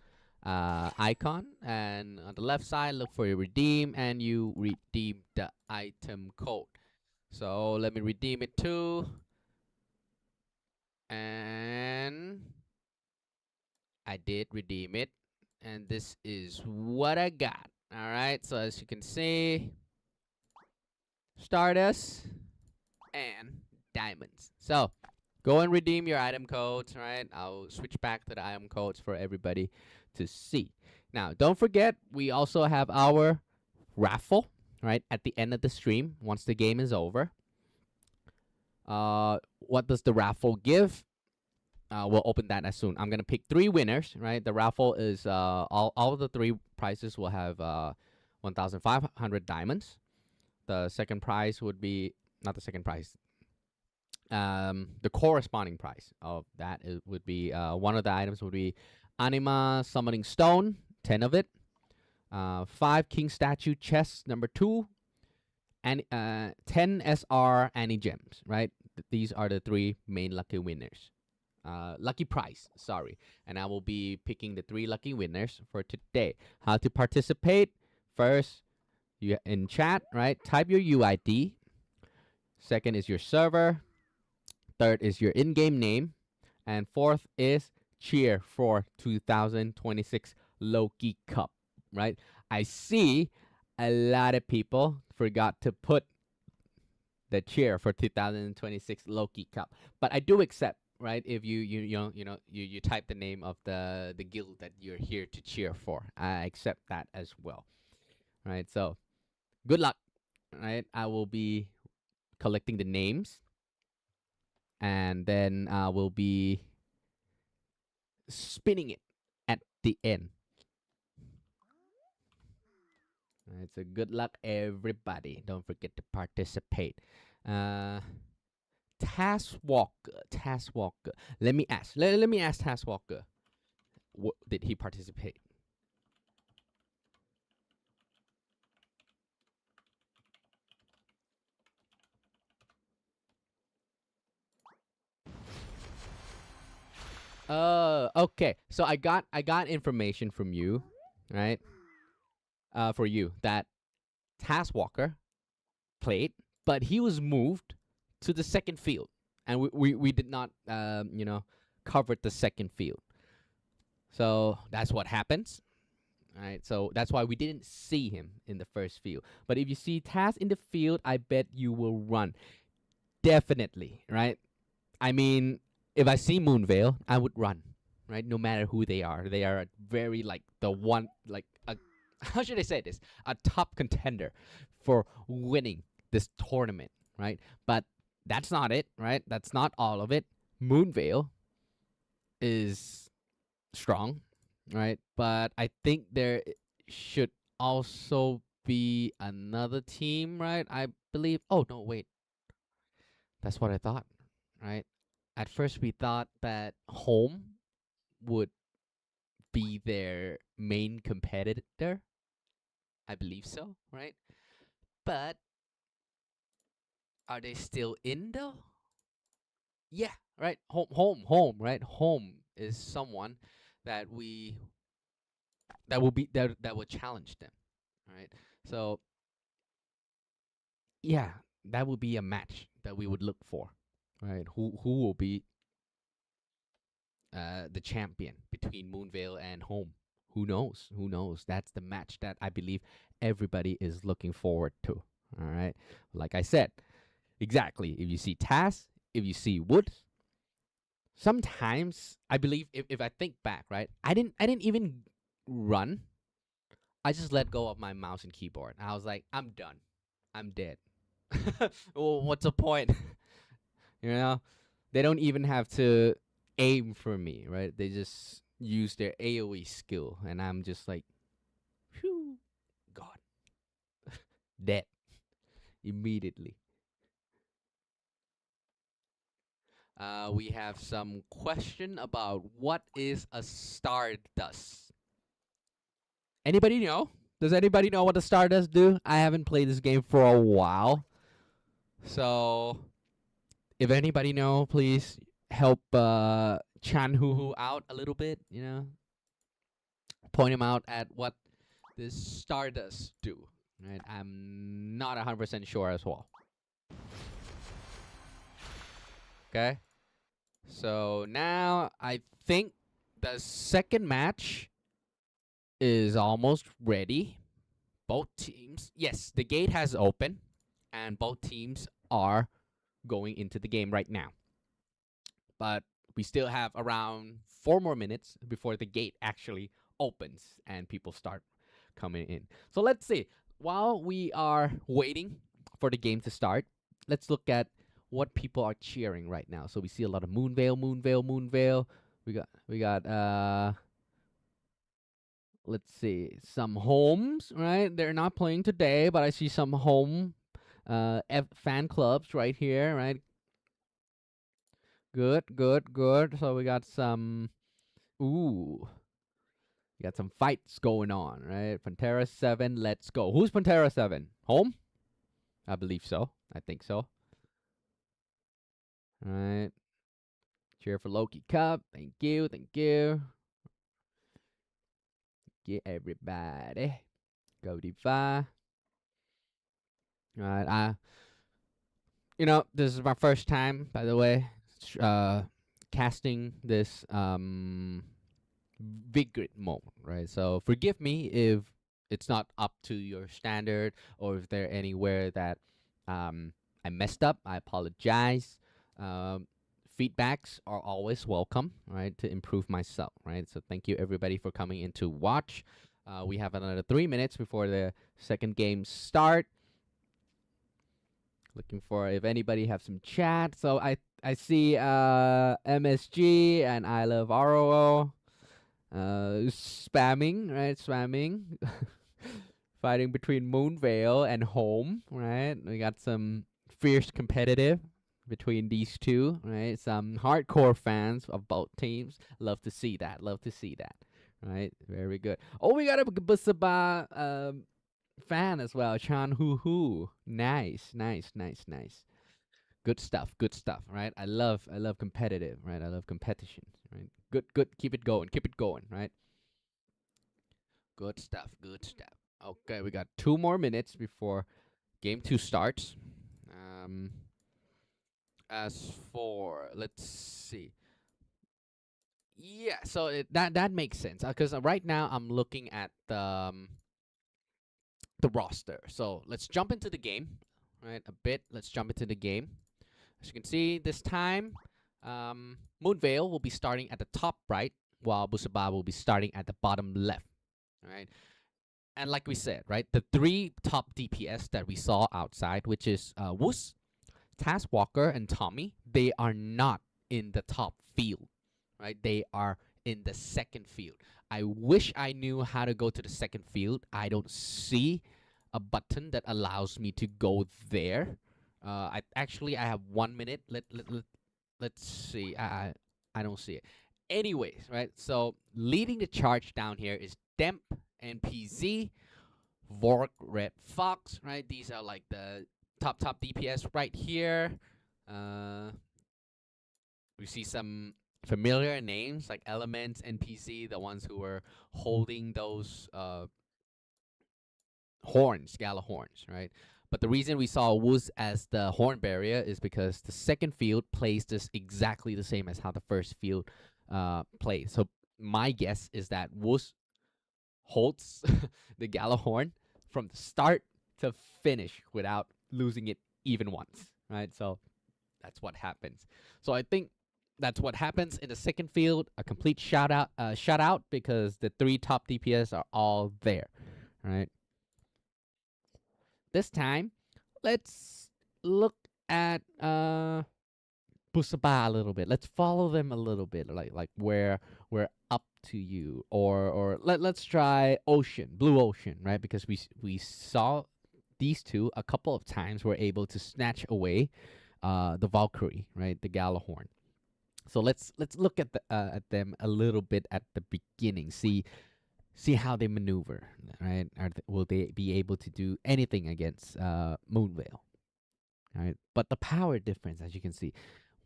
icon, and on the left side look for your redeem, and you redeem the item code. So let me redeem it too, and I did redeem it, and this is what I got. All right, so as you can see, stardust and diamonds. So go and redeem your item codes, right? I'll switch back to the item codes for everybody to see. Now, don't forget, we also have our raffle, right, at the end of the stream once the game is over. What does the raffle give? We'll open that as soon. I'm gonna pick 3 winners, right? The raffle is all of the 3 prizes will have 1,500 diamonds. The second prize would be not the second prize. The corresponding price of that would be one of the items would be Anima Summoning Stone, 10 of it. 5 King Statue Chest number 2, and 10 SR Annie Gems, right? These are the 3 main lucky winners. Lucky prize, sorry. And I will be picking the 3 lucky winners for today. How to participate? First, you in chat, right? Type your UID. Second is your server. Third is your in-game name. And fourth is cheer for 2026 Loki Cup, right? I see a lot of people forgot to put the cheer for 2026 Loki Cup, but I do accept, right? If you type the name of the guild that you're here to cheer for, I accept that as well, right? So good luck, right? I will be collecting the names, and then we'll be spinning it at the end. Alright, so good luck, everybody. Don't forget to participate. Task Walker. Let me ask. Let me ask Task Walker. Did he participate? Okay. So I got information from you, right? For you that Task Walker played, but he was moved to the second field, and we did not cover the second field. So that's what happens. Right, so that's why we didn't see him in the first field. But if you see Taz in the field, I bet you will run. Definitely, right? I mean, if I see Moonveil, I would run, right? No matter who they are. They are very, like, the one, like, how should I say this? A top contender for winning this tournament, right? But that's not it, right? That's not all of it. Moonvale is strong, right? But I think there should also be another team, right? I believe. Oh no, wait. That's what I thought, right? At first, we thought that home would be their main competitor. I believe so, right? But are they still in though? Yeah, right. Home, right? Home is someone that that will challenge them, right? So yeah, that would be a match that we would look for, right? Who will be the champion between Moonvale and Home? Who knows? Who knows? That's the match that I believe everybody is looking forward to. All right, like I said, exactly. If you see Taz, if you see Wood, sometimes I believe if I think back, right, I didn't even run. I just let go of my mouse and keyboard. I was like, I'm done. I'm dead. Well, what's the point? You know, they don't even have to aim for me, right? They just use their AoE skill, and I'm just like, phew, God, dead immediately. We have some question about what is a Stardust. Anybody know? Does anybody know what a Stardust do? I haven't played this game for a while, so if anybody know, please help Chan Hoo out a little bit. You know, point him out at what this Stardust do. Right, I'm not 100% sure as well. Okay, so now I think the second match is almost ready. Both teams, yes, the gate has opened, and both teams are going into the game right now. But we still have around 4 more minutes before the gate actually opens and people start coming in. So let's see. While we are waiting for the game to start, let's look at what people are cheering right now. So we see a lot of Moonvale. We got let's see, some homes, right? They're not playing today, but I see some home fan clubs right here, right? Good. So we got some ooh. We got some fights going on, right? Pantera 7, let's go. Who's Pantera 7? Home? I believe so. I think so. All right. Cheer for Loki Cup. Thank you. Get everybody. Go Diva. All right. This is my first time, by the way, casting this Vigrid mode, right? So forgive me if it's not up to your standard, or if there anywhere that I messed up. I apologize. Feedbacks are always welcome, right, to improve myself, right? So thank you everybody for coming in to watch. We have another 3 minutes before the second game start. Looking for if anybody have some chat. So I see MSG and I love ROO spamming, right? Spamming. Fighting between Moonvale and Home, right? We got some fierce competitive between these two, right? Some hardcore fans of both teams. Love to see that. Right? Very good. Oh, we got a Busaba fan as well. Chan Hoo. Nice. Good stuff, right? I love competitive, right? I love competition, right? Good. Keep it going, right? Good stuff. Okay, we got 2 more minutes before game 2 starts. As for, let's see. Yeah, so that makes sense, because right now I'm looking at the roster. So let's jump into the game, right? Let's jump into the game. As you can see, this time, Moonvale will be starting at the top right, while Busaba will be starting at the bottom left, right? And like we said, right, the 3 top DPS that we saw outside, which is Woos, Taskwalker and Tommy, they are not in the top field, right? They are in the second field. I wish I knew how to go to the second field. I don't see a button that allows me to go there. I have 1 minute. Let's see. I don't see it. Anyways, right? So leading the charge down here is Demp and PZ, Vork, Red Fox, right? These are like the top DPS right here. We see some familiar names like Elements, NPC, the ones who were holding those horns, gala horns, right? But the reason we saw Wooz as the horn barrier is because the second field plays this exactly the same as how the first field plays. So my guess is that Wooz holds the gala horn from the start to finish without losing it even once, right? So that's what happens. So I think that's what happens in the second field. A complete shutout because the 3 top DPS are all there, right? This time, let's look at Busaba a little bit. Let's follow them a little bit, like where we're up to you, or let's try Blue Ocean, right? Because we saw these two a couple of times were able to snatch away the Valkyrie, right? The Galahorn. So let's look at them a little bit at the beginning. See how they maneuver, right? Will they be able to do anything against Moonveil, right? But the power difference, as you can see,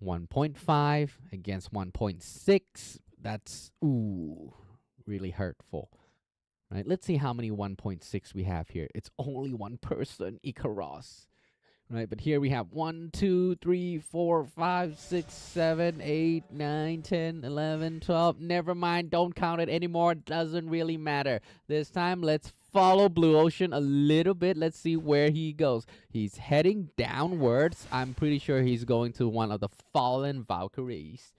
1.5 against 1.6. That's really hurtful, right? Let's see how many 1.6 we have here. It's only one person, Ikaros. Right, but here we have 1, 2, 3, 4, 5, 6, 7, 8, 9, 10, 11, 12. Never mind, don't count it anymore. Doesn't really matter. This time, let's follow Blue Ocean a little bit. Let's see where he goes. He's heading downwards. I'm pretty sure he's going to one of the fallen Valkyries.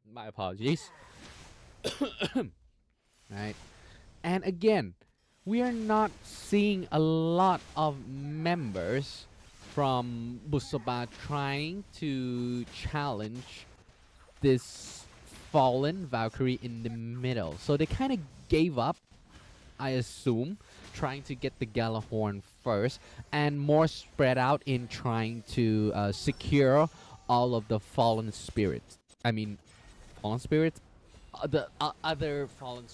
My apologies. Right, and again, we are not seeing a lot of members from Busaba trying to challenge this fallen Valkyrie in the middle. So they kind of gave up, I assume, trying to get the Galahorn first, and more spread out in trying to secure all of the fallen spirits. I mean, fallen spirits? The other fallen...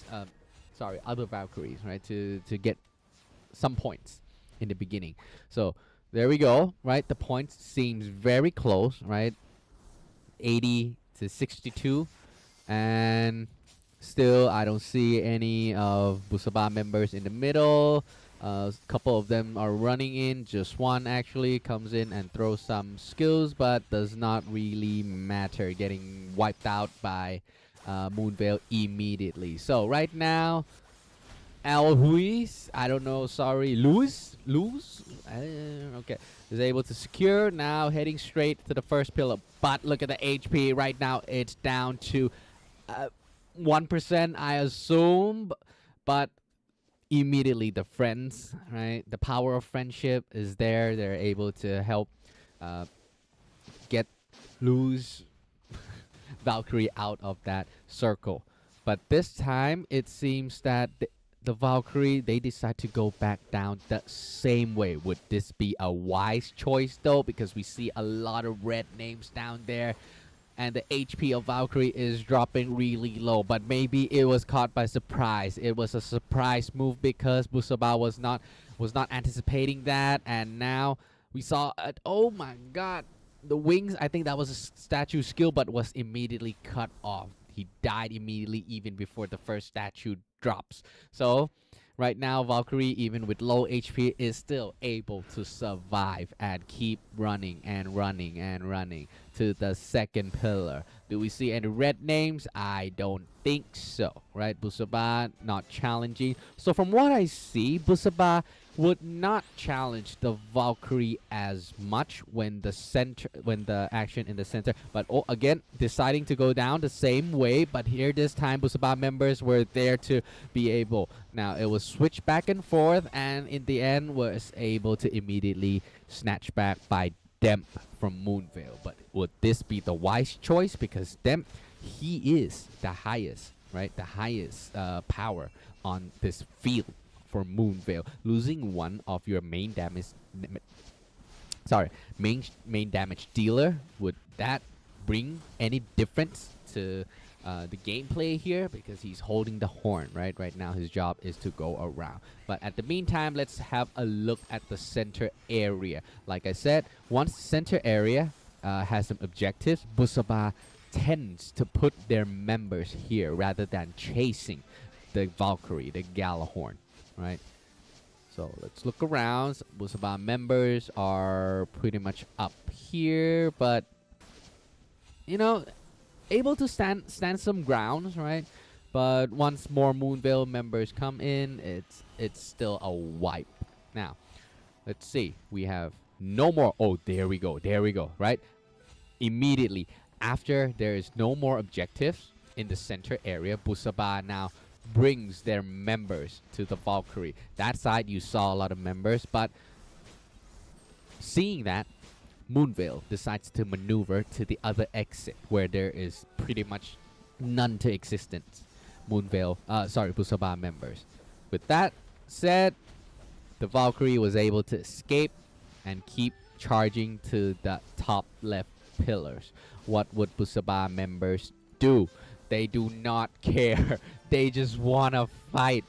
other Valkyries, right? To get some points in the beginning. So there we go, right? The points seems very close, right? 80 to 62, and still I don't see any of Busaba members in the middle. A couple of them are running in. Just one actually comes in and throws some skills, but does not really matter. Getting wiped out by Moonveil immediately. So right now, Luis, I don't know, sorry, Luis, okay, is able to secure. Now heading straight to the first pillar, but look at the HP right now. It's down to 1%, I assume, but immediately the friends, right? The power of friendship is there. They're able to help get Luz Valkyrie out of that circle. But this time, it seems that the Valkyrie, they decide to go back down the same way. Would this be a wise choice, though? Because we see a lot of red names down there, and the HP of Valkyrie is dropping really low. But maybe it was caught by surprise. It was a surprise move because Busaba was not anticipating that, and now we saw oh my god, the wings. I think that was a statue skill, but was immediately cut off. He died immediately, even before the first statue drops. So right now, Valkyrie, even with low HP, is still able to survive and keep running and running and running to the second pillar. Do we see any red names? I don't think so, right? Busaba not challenging. So from what I see, Busaba would not challenge the Valkyrie as much when the action in the center, but again deciding to go down the same way. But here this time, Busaba members were there to be able. Now it was switched back and forth, and in the end was able to immediately snatch back by Demp from Moonveil. But would this be the wise choice? Because Demp, he is the highest, right? The highest power on this field for Moonveil. Losing one of your main damage, main damage dealer, would that bring any difference to the gameplay here? Because he's holding the horn, right? Right now his job is to go around. But at the meantime, let's have a look at the center area. Like I said, once the center area has some objectives, Busaba tends to put their members here rather than chasing the Valkyrie, the Galahorn, right? So let's look around. Busaba members are pretty much up here, but you know, able to stand some grounds, right? But once more Moonveil members come in, it's still a wipe. Now, let's see. We have no more. Oh, there we go, right? Immediately after there is no more objectives in the center area, Busaba now brings their members to the Valkyrie. That side you saw a lot of members, but seeing that, Moonveil decides to maneuver to the other exit where there is pretty much none to existence. Busaba members. With that said, the Valkyrie was able to escape and keep charging to the top left pillars. What would Busaba members do? They do not care. They just want to fight.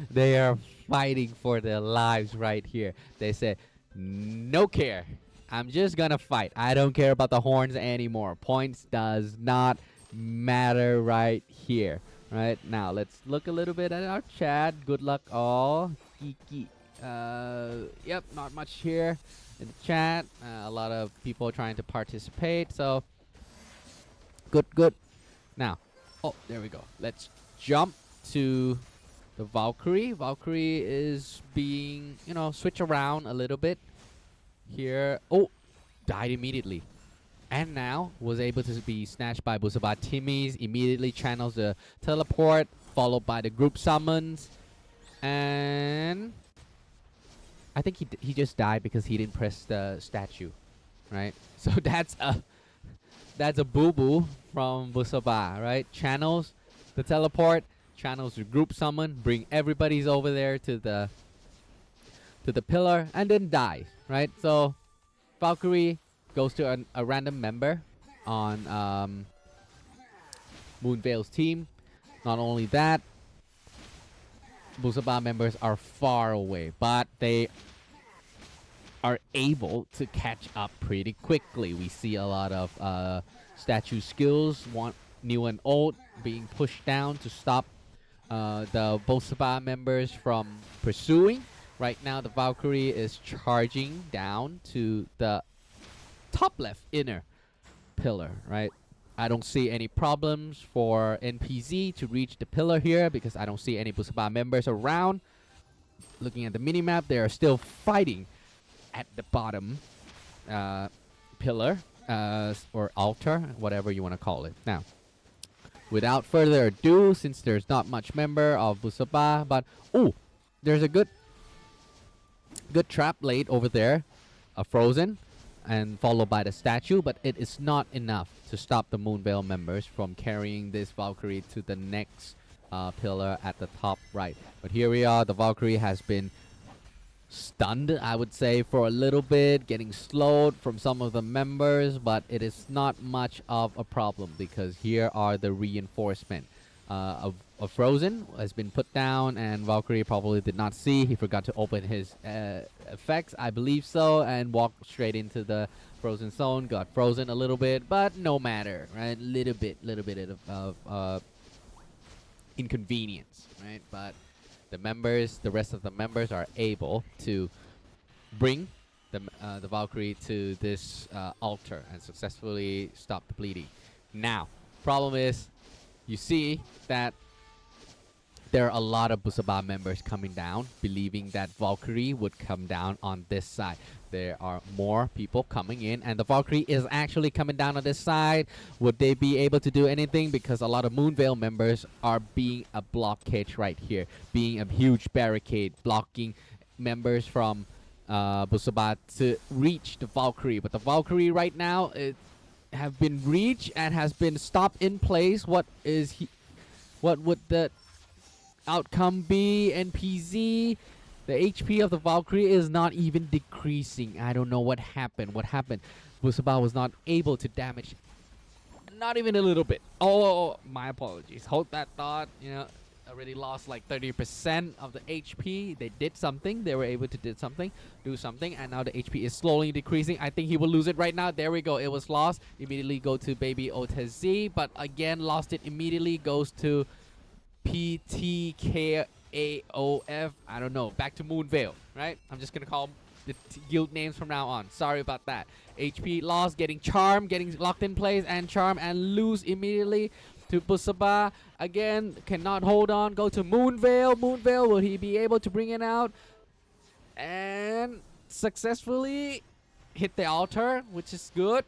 They are fighting for their lives right here. They say, no care. I'm just gonna fight. I don't care about the horns anymore. Points does not matter right here. Right now, let's look a little bit at our chat. Good luck all. Geeky. Yep, not much here in the chat. A lot of people trying to participate. So good. Now, oh, there we go. Let's jump to the Valkyrie. Valkyrie is being, switch around a little bit. Here, oh, died immediately, and now was able to be snatched by Busaba. Timmy's immediately channels the teleport, followed by the group summons, and I think he just died because he didn't press the statue, right? So that's a boo boo from Busaba, right? Channels the teleport, channels the group summon, bring everybody's over there to the pillar, and then dies. Right, so Valkyrie goes to a random member on Moonveil's team. Not only that, Busaba members are far away, but they are able to catch up pretty quickly. We see a lot of statue skills, new and old, being pushed down to stop the Busaba members from pursuing. Right now, the Valkyrie is charging down to the top left inner pillar, right? I don't see any problems for NPZ to reach the pillar here because I don't see any Busaba members around. Looking at the minimap, they are still fighting at the bottom pillar or altar, whatever you want to call it. Now, without further ado, since there's not much member of Busaba, but oh, there's a good trap laid over there, frozen, and followed by the statue, but it is not enough to stop the Moonveil members from carrying this Valkyrie to the next pillar at the top right. But here we are, the Valkyrie has been stunned, I would say, for a little bit, getting slowed from some of the members, but it is not much of a problem because here are the reinforcement. A Frozen has been put down, and Valkyrie probably did not see. He forgot to open his effects, I believe so, and walked straight into the frozen zone. Got frozen a little bit, but no matter, right? Little bit of inconvenience, right? But the rest of the members are able to bring the Valkyrie to this altar and successfully stop the bleeding. Now, problem is, you see that there are a lot of Busaba members coming down, believing that Valkyrie would come down on this side. There are more people coming in, and the Valkyrie is actually coming down on this side. Would they be able to do anything? Because a lot of Moonveil members are being a blockade right here, being a huge barricade, blocking members from Busaba to reach the Valkyrie, but the Valkyrie right now it have been reached and has been stopped in place. What would the outcome be? NPZ, the HP of the Valkyrie is not even decreasing. I don't know what happened. Busaba was not able to damage, not even a little bit. Oh, my apologies. Hold that thought. Already lost like 30% of the HP. They did something. They were able to do something, and now the HP is slowly decreasing. I think he will lose it right now. There we go. It was lost. Immediately go to Baby Otezi, but again lost it immediately. Goes to PTKAOF. I don't know. Back to Moonveil, right? I'm just gonna call the guild names from now on. Sorry about that. HP lost, getting charm, getting locked in place, and charm, and lose immediately to Busaba. Again, cannot hold on. Go to Moonveil. Will he be able to bring it out? And successfully hit the altar, which is good.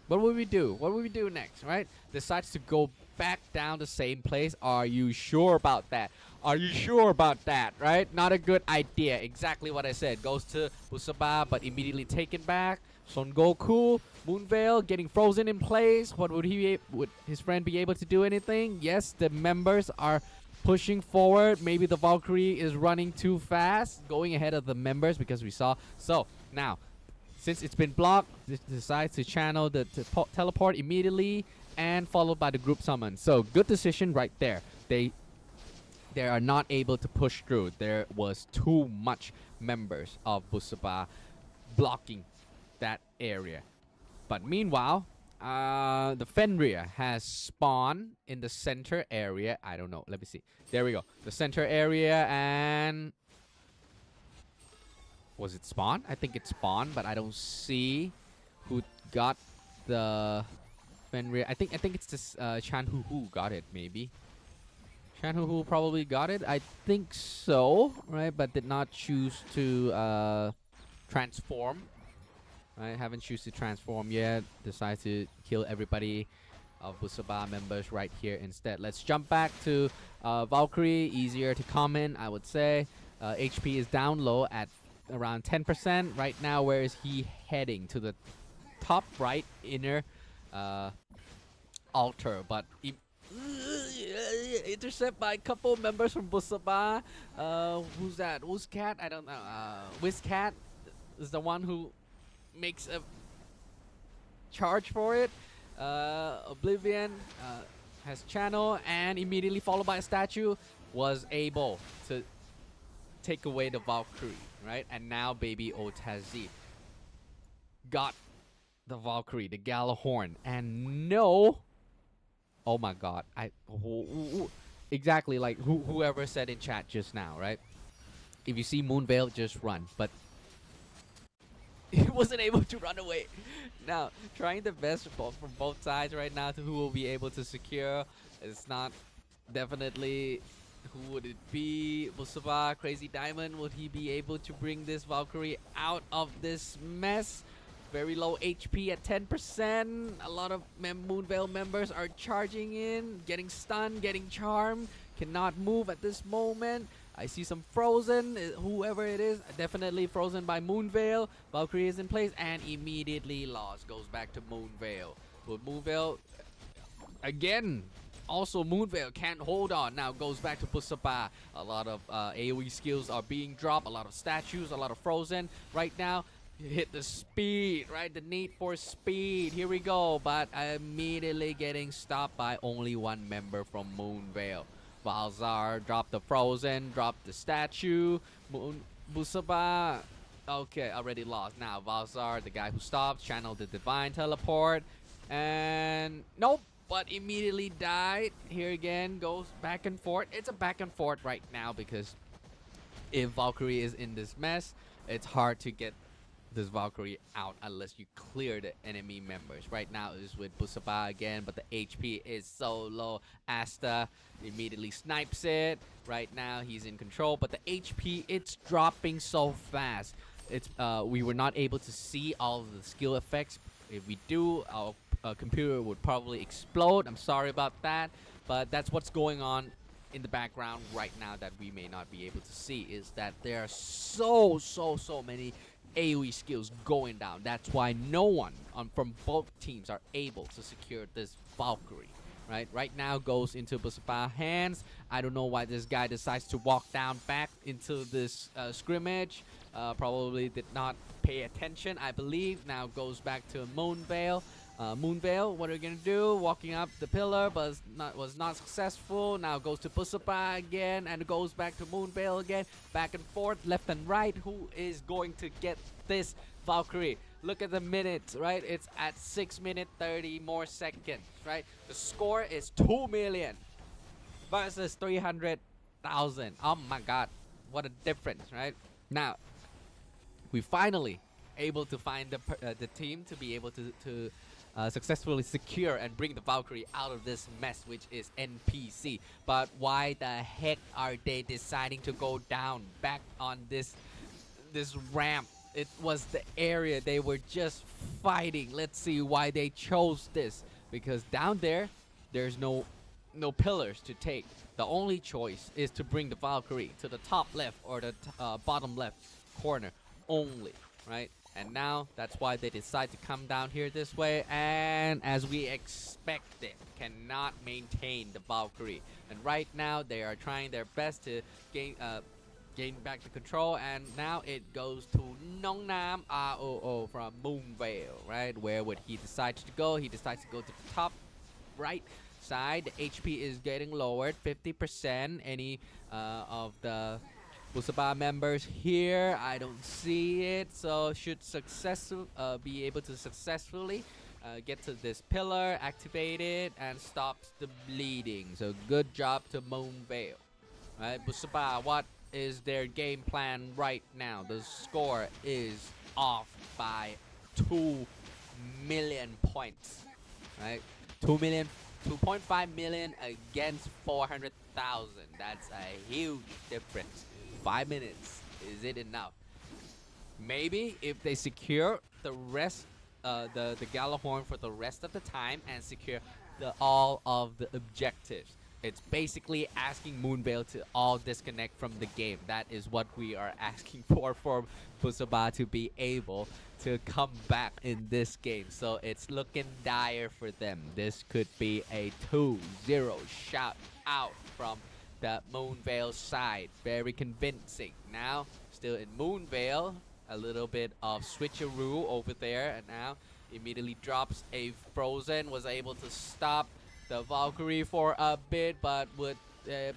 What will we do? What will we do next, right? Decides to go back down the same place. Are you sure about that? Right? Not a good idea. Exactly what I said. Goes to Busaba, but immediately taken back. Son Goku, Moonveil getting frozen in place. Would his friend be able to do anything? Yes, the members are pushing forward. Maybe the Valkyrie is running too fast, going ahead of the members because we saw. So now, since it's been blocked, it decides to channel the teleport immediately and followed by the group summon. So good decision right there. They are not able to push through. There was too much members of Busaba blocking that area. But meanwhile, the Fenrir has spawned in the center area. I don't know. Let me see. There we go. The center area, and was it spawn? I think it spawned, but I don't see who got the Fenrir. I think it's this Chan Hu got it, maybe. Chan Hu probably got it. I think so, right? But did not choose to transform. Right, haven't choose to transform yet. Decides to kill everybody of Busaba members right here instead. Let's jump back to Valkyrie. Easier to comment, I would say. HP is down low at around 10% right now. Where is he heading? To the top right inner altar, but intercept by a couple members from Busaba. Who's that? Wizcat? I don't know. Wizcat is the one who makes a charge for it. Oblivion has channel, and immediately followed by a statue, was able to take away the Valkyrie, right? And now Baby Otezi got the Valkyrie, the Galahorn, and no, oh my god, exactly like whoever said in chat just now, right? If you see Moonveil, just run, but he wasn't able to run away. Now, trying the best from both sides right now to who will be able to secure. It's not definitely who would it be. Busaba, Crazy Diamond, would he be able to bring this Valkyrie out of this mess? Very low HP at 10%. A lot of Moonveil members are charging in, getting stunned, getting charmed. Cannot move at this moment. I see some frozen, whoever it is, definitely frozen by Moonveil. Valkyrie is in place and immediately lost. Goes back to Moonveil. But Moonveil, again, also Moonveil can't hold on. Now goes back to Busaba. A lot of AoE skills are being dropped. A lot of statues, a lot of frozen. Right now, hit the speed, right? The need for speed. Here we go. But immediately getting stopped by only one member from Moonveil. Valzar dropped the frozen, dropped the statue. Busaba, okay, already lost. Now Valzar, the guy who stopped, channeled the divine teleport, and nope, but immediately died. Here again, goes back and forth. It's a back and forth right now because if Valkyrie is in this mess, it's hard to get this Valkyrie out unless you clear the enemy members. Right now it is with Busaba again, but the HP is so low. Asta immediately snipes it. Right now he's in control, but the HP, it's dropping so fast. It's we were not able to see all of the skill effects. If we do, our computer would probably explode. I'm sorry about that, but that's what's going on in the background right now that we may not be able to see, is that there are so many AoE skills going down. That's why no one from both teams are able to secure this Valkyrie. Right now goes into Busaba hands. I don't know why this guy decides to walk down back into this scrimmage. Probably did not pay attention, I believe. Now goes back to Moonveil. Moonveil, what are you gonna do? Walking up the pillar, but was not successful. Now goes to Busaba again, and goes back to Moonveil again. Back and forth, left and right. Who is going to get this Valkyrie? Look at the minutes, right? It's at 6 minutes 30 more seconds, right? The score is 2 million versus 300,000. Oh my god, what a difference, right? Now, we finally able to find the team to be able to successfully secure and bring the Valkyrie out of this mess, which is NPC. But why the heck are they deciding to go down back on this ramp? It was the area they were just fighting. Let's see why they chose this. Because down there, there's no pillars to take. The only choice is to bring the Valkyrie to the top left or the bottom left corner only, right? And now that's why they decide to come down here this way. And as we expected, cannot maintain the Valkyrie. And right now they are trying their best to gain back the control, and now it goes to Nongnam ROO from Moonveil, right? Where would he decide to go? He decides to go to the top right side. The HP is getting lowered 50%. Any of the Busaba members here, I don't see it, so should be able to successfully get to this pillar, activate it, and stops the bleeding. So good job to Moonveil, right? Busaba, what is their game plan right now? The score is off by 2 million points, right? 2.5 million against 400,000. That's a huge difference. 5 minutes, is it enough? Maybe if they secure the rest, the Galahorn for the rest of the time and secure all of the objectives. It's basically asking Moonveil to all disconnect from the game. That is what we are asking for Busaba to be able to come back in this game. So it's looking dire for them. This could be a 2-0 shout out from the Moonveil side. Very convincing. Now, still in Moonveil, a little bit of switcheroo over there, and now immediately drops a Frozen, was able to stop the Valkyrie for a bit, but would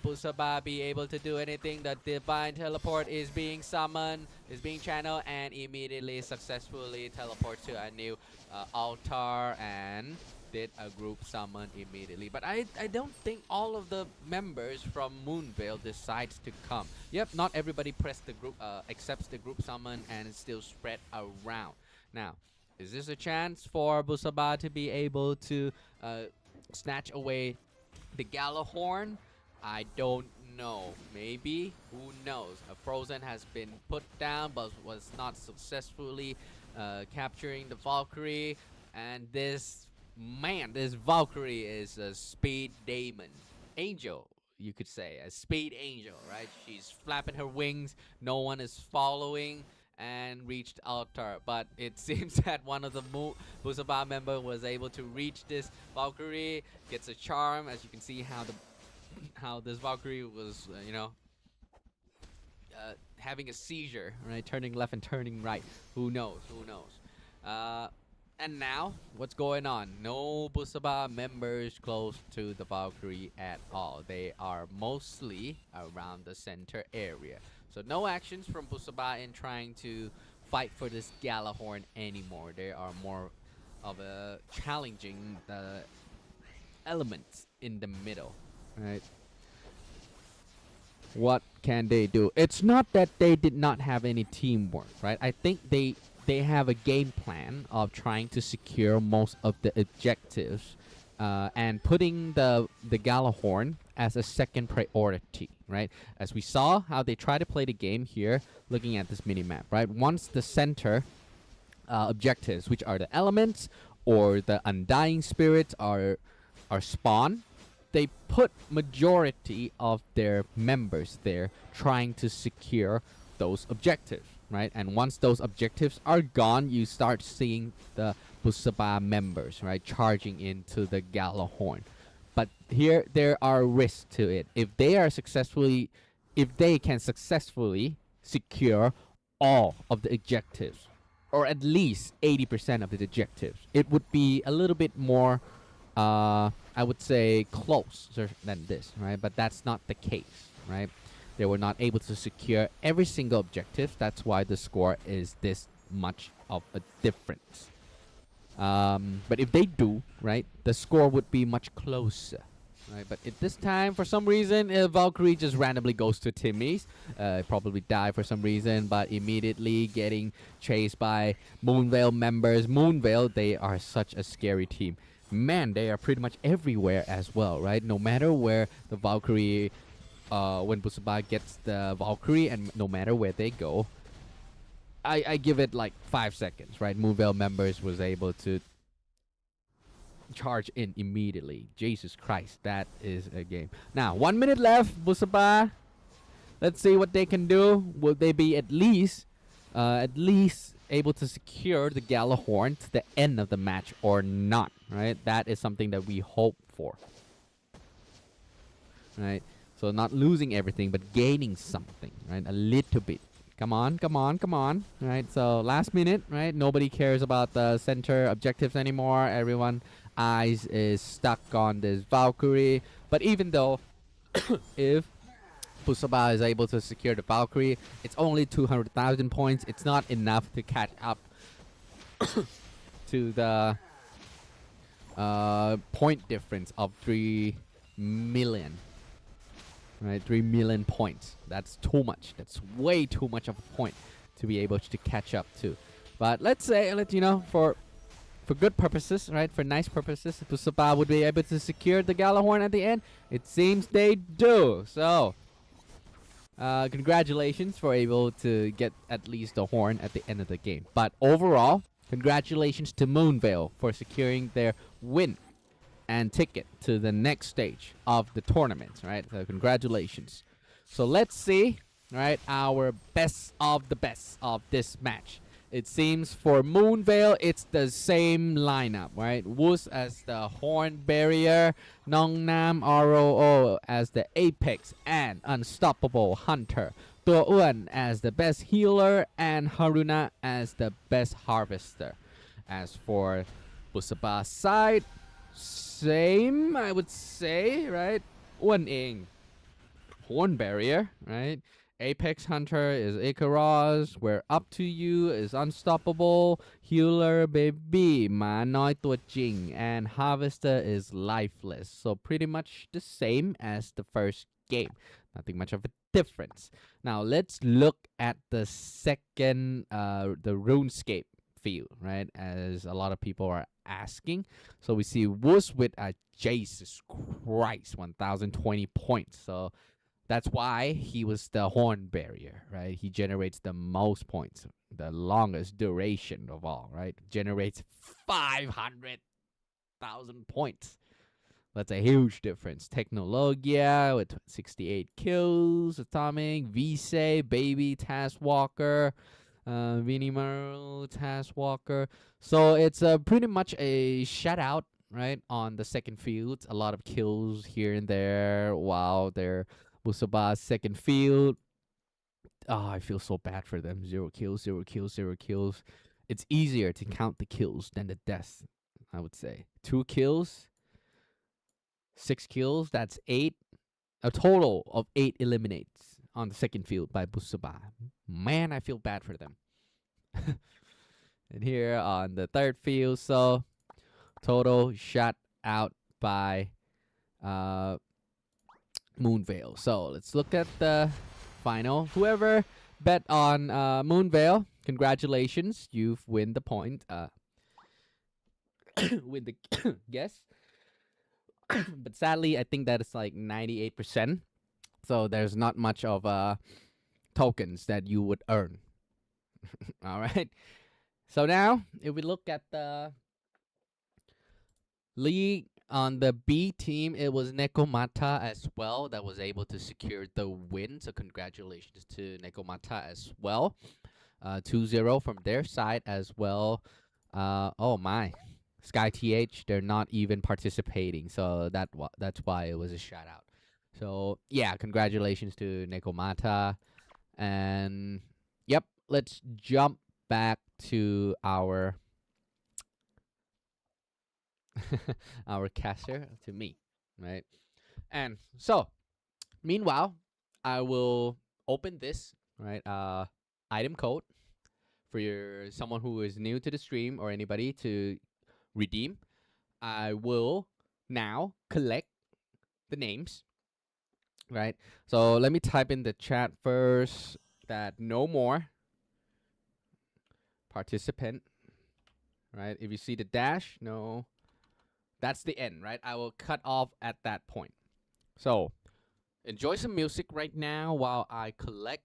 Busaba be able to do anything? The Divine Teleport is being summoned, is being channeled, and immediately successfully teleports to a new altar and did a group summon immediately. But I don't think all of the members from Moonveil decides to come. Yep, not everybody accepts the group summon, and it's still spread around. Now, is this a chance for Busaba to be able to snatch away the Galahorn? I don't know. Maybe. Who knows? A Frozen has been put down, but was not successfully capturing the Valkyrie. And this Valkyrie is a speed demon. Angel, you could say. A speed angel, right? She's flapping her wings. No one is following. And reached altar, but it seems that one of the Busaba member was able to reach this Valkyrie, gets a charm. As you can see how this Valkyrie was having a seizure, right? Turning left and turning right. Who knows? And now, what's going on? No Busaba members close to the Valkyrie at all. They are mostly around the center area. So no actions from Busaba in trying to fight for this Galahorn anymore. They are more of a challenging elements in the middle, right? What can they do? It's not that they did not have any teamwork, right? I think they have a game plan of trying to secure most of the objectives and putting the Galahorn as a second priority, right? As we saw how they try to play the game here, looking at this mini-map, right? Once the center objectives, which are the elements or the undying spirits are spawned, they put majority of their members there trying to secure those objectives, right? And once those objectives are gone, you start seeing the Busaba members, right, charging into the Gjallarhorn. But here there are risks to it. If they can successfully secure all of the objectives, or at least 80% of the objectives, it would be a little bit more, I would say, closer than this, right? But that's not the case, right? They were not able to secure every single objective. That's why the score is this much of a difference. But if they do, right, the score would be much closer, right? But at this time, for some reason, Valkyrie just randomly goes to Timmy's. Probably die for some reason, but immediately getting chased by Moonveil members. Moonveil, they are such a scary team. Man, they are pretty much everywhere as well, right? No matter where the Valkyrie, when Busaba gets the Valkyrie, and no matter where they go, I give it like 5 seconds, right? Moonveil members was able to charge in immediately. Jesus Christ, that is a game. Now, 1 minute left, Busaba. Let's see what they can do. Will they be at least able to secure the Gjallarhorn to the end of the match or not, right? That is something that we hope for, right? So not losing everything, but gaining something, right? A little bit. Come on, come on, come on. Right, so last minute, right? Nobody cares about the center objectives anymore. Everyone eyes is stuck on this Valkyrie. But even though if Busaba is able to secure the Valkyrie, it's only 200,000 points. It's not enough to catch up to the point difference of 3 million. Right, 3 million points. That's too much. That's way too much of a point to be able to catch up to. But let's say, for good purposes, right? For nice purposes, Busaba would be able to secure the Gjallarhorn at the end. It seems they do. So, congratulations for able to get at least the horn at the end of the game. But overall, congratulations to Moonveil for securing their win and ticket to the next stage of the tournament, right? So congratulations. So let's see, right, our best of the best of this match. It seems for Moonveil, it's the same lineup, right? Woos as the Horn Barrier, Nongnam ROO as the Apex and Unstoppable Hunter, Tuan as the best healer, and Haruna as the best harvester. As for Busaba's side, same, I would say, right? One ing. Horn Barrier, right? Apex Hunter is Icaros. We're Up to You is Unstoppable. Healer Baby, Ma Noi Tua Jing. And Harvester is Lifeless. So pretty much the same as the first game. Nothing much of a difference. Now let's look at the second, the RuneScape field, right? As a lot of people are asking. So we see Woos with a Jesus Christ 1020 points. So that's why he was the Horn Barrier, right? He generates the most points, the longest duration of all, right? Generates 500,000 points. That's a huge difference. Technologia with 68 kills, Atomic, Vise, Baby, Task Walker, Vinnie Merle, Task Walker. So it's pretty much a shutout, right, on the second field. A lot of kills here and there. Wow, they're Busaba's second field. Oh, I feel so bad for them. 0 kills, 0 kills, 0 kills. It's easier to count the kills than the deaths, I would say. 2 kills, 6 kills, that's 8. A total of 8 eliminates on the second field by Busaba. Man, I feel bad for them. And here on the third field, so total shut out by Moonveil. So let's look at the final. Whoever bet on Moonveil, congratulations, you've win the point. Win the guess. But sadly, I think that it's like 98%. So there's not much of tokens that you would earn. All right. So now, if we look at the league On the B team, it was Nekomata as well that was able to secure the win. So congratulations to Nekomata as well. 2-0 from their side as well. Oh my, Sky TH, they're not even participating. So that's why it was a shout out. So yeah, congratulations to Nekomata. And yep, let's jump back to our our caster, to me, right? And so meanwhile, I will open this, right, item code for someone who is new to the stream or anybody to redeem. I will now collect the names, right? So let me type in the chat first that no more participant, right? If you see the dash, no, that's the end, right? I will cut off at that point. So enjoy some music right now while I collect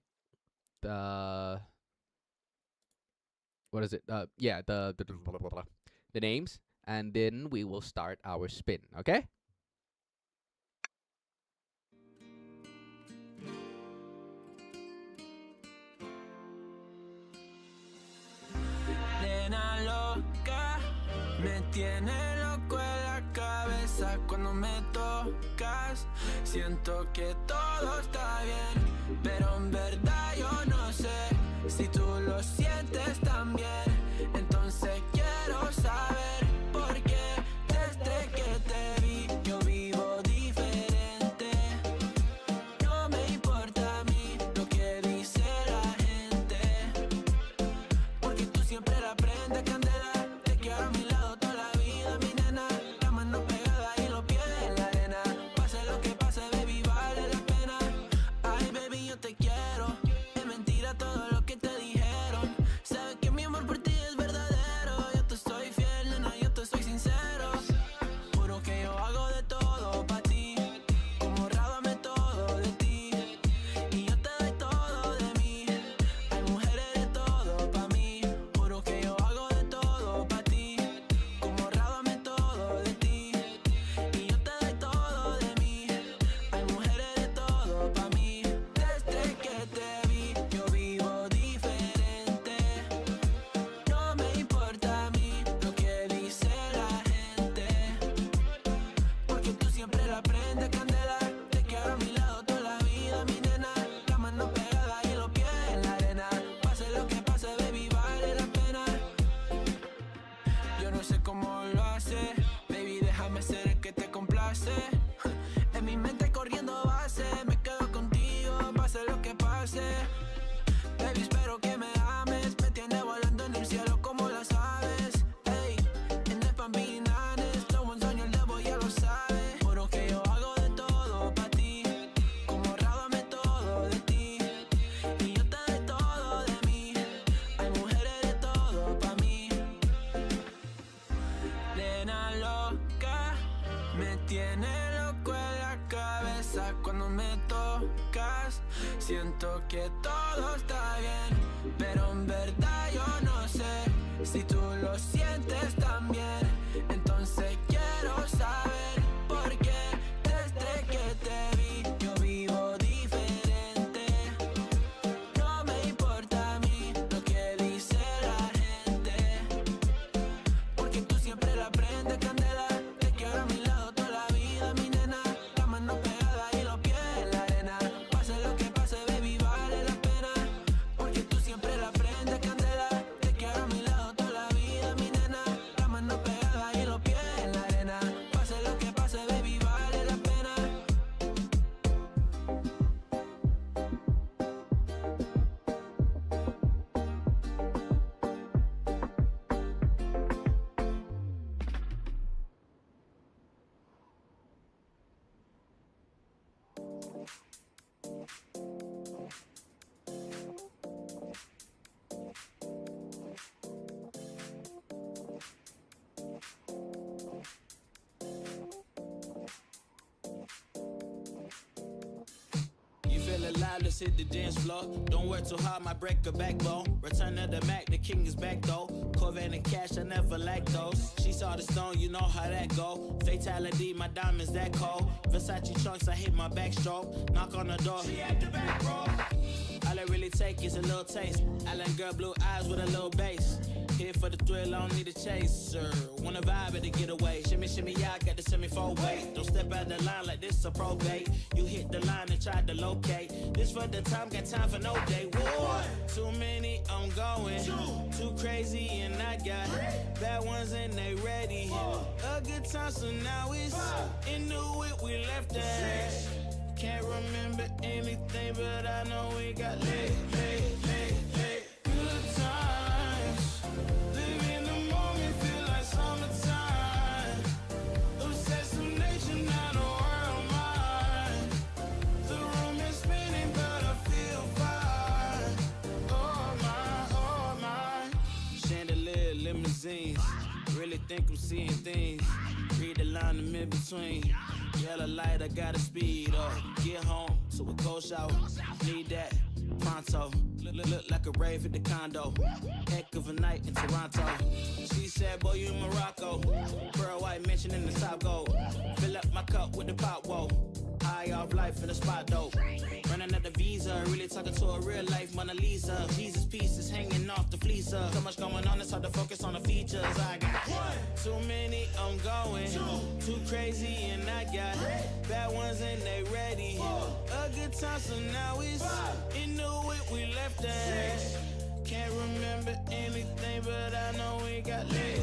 the what is it? Yeah, the names, and then we will start our spin. Okay. Nena loca, me tiene loco en la cabeza cuando me tocas. Siento que todo está bien, pero en verdad yo no sé si tú lo sientes también. Entonces quiero saber por qué desde que te vi yo vivo diferente. No me importa a mí lo que dice la gente, porque tú siempre la prendes candela. Te quiero a mi lado toda la vida, mi nena. La mano pegada y los pies en la arena. Pase lo que pase, baby, vale la pena. Ay, baby, yo te quiero. Es mentira todo lo que te dijeron. Sabes que mi amor por ti es verdadero. Yo te soy fiel, nena, yo te soy sincero. Juro que yo hago de todo pa' ti. Como rábame todo de ti. Y yo te doy todo de mí. Ay, mujer, eres todo pa' mí. Juro que yo hago de todo pa' ti. Como rábame todo de ti. Y yo te doy todo de mí. Ay, mujer, eres todo pa' mí. Desde que te vi yo vivo diferente. No me importa a mí lo que dice la gente, porque tú siempre la prendes candela. Te quiero a mi lado toda la vida, mi nena. La mano pegada y los pies en la arena. Pase lo que pase, baby, vale la pena. Yo no sé cómo lo hace, baby, déjame ser el que te complace. En mi mente corriendo base, me quedo contigo, pase lo que pase. Baby, espero que me ames, me tiene volando en el cielo como las aves. Ey, en el Pambinanes, lo buen sueño el debo ya lo sabe. Juro que yo hago de todo pa' ti, como rábame todo de ti. Y yo te doy todo de mí, ay, mujer, eres todo pa' mí. Nena loca, me tiene loco en la cabeza cuando me tocas. Siento que todo está bien, pero en verdad yo no sé si tú lo sientes también. Entonces quiero saber por qué desde que te vi yo vivo diferente. No me importa a mí lo que dice la gente, porque tú siempre la prendes candela. Te quiero a mi lado toda la vida, mi nena. La mano pegada y los pies en la arena. Pase lo que pase, baby, vale la pena, porque tú siempre la prendes candela. Te quiero a mi lado toda la vida, mi nena. just hit the dance floor. Don't work too hard, my break a backbone. Return of the Mac, the king is back though. Corvette and cash, I never lack those. She saw the stone, you know how that go. Fatality, my diamonds that cold. Versace trunks, I hit my backstroke. Knock on the door, she at the back, bro. All I really take is a little taste. Island girl, blue eyes with a little bass. Here for the thrill, I don't need a chaser. Wanna vibe at the getaway. Shimmy, shimmy, yeah, I got the semi-fold weight. Don't step out the line like this a probate. You hit the line and try to locate. This for the time, got time for no day. Whoa, too many, I'm going. Too crazy and I got bad ones and they ready. A good time, so now it's into it, we left that. Can't remember anything, but I know we got lit. Good times. Live in the moment, feel like summertime. Obsessed with nature, not a world mine. The room is spinning, but I feel fine. Oh my. Chandelier, limousines. Really think I'm seeing things. Read the line in mid-between. Yellow light, I gotta speed up. Get home to a cold shower. Need that pronto. Look like a rave at the condo. Heck of a night in Toronto. She said, boy, you in Morocco. Pearl white mention in the top gold. Fill up my cup with the pop, whoa. High off life in the spot, dope. Running out the visa, really talking to a real life Mona Lisa. Jesus pieces hanging off the fleecer. So much going on, it's hard to focus on the features. I got too many, I'm going. Too crazy and I got bad ones and they ready. A good time, so now it's into it, we left that. Can't remember anything, but I know we got lit.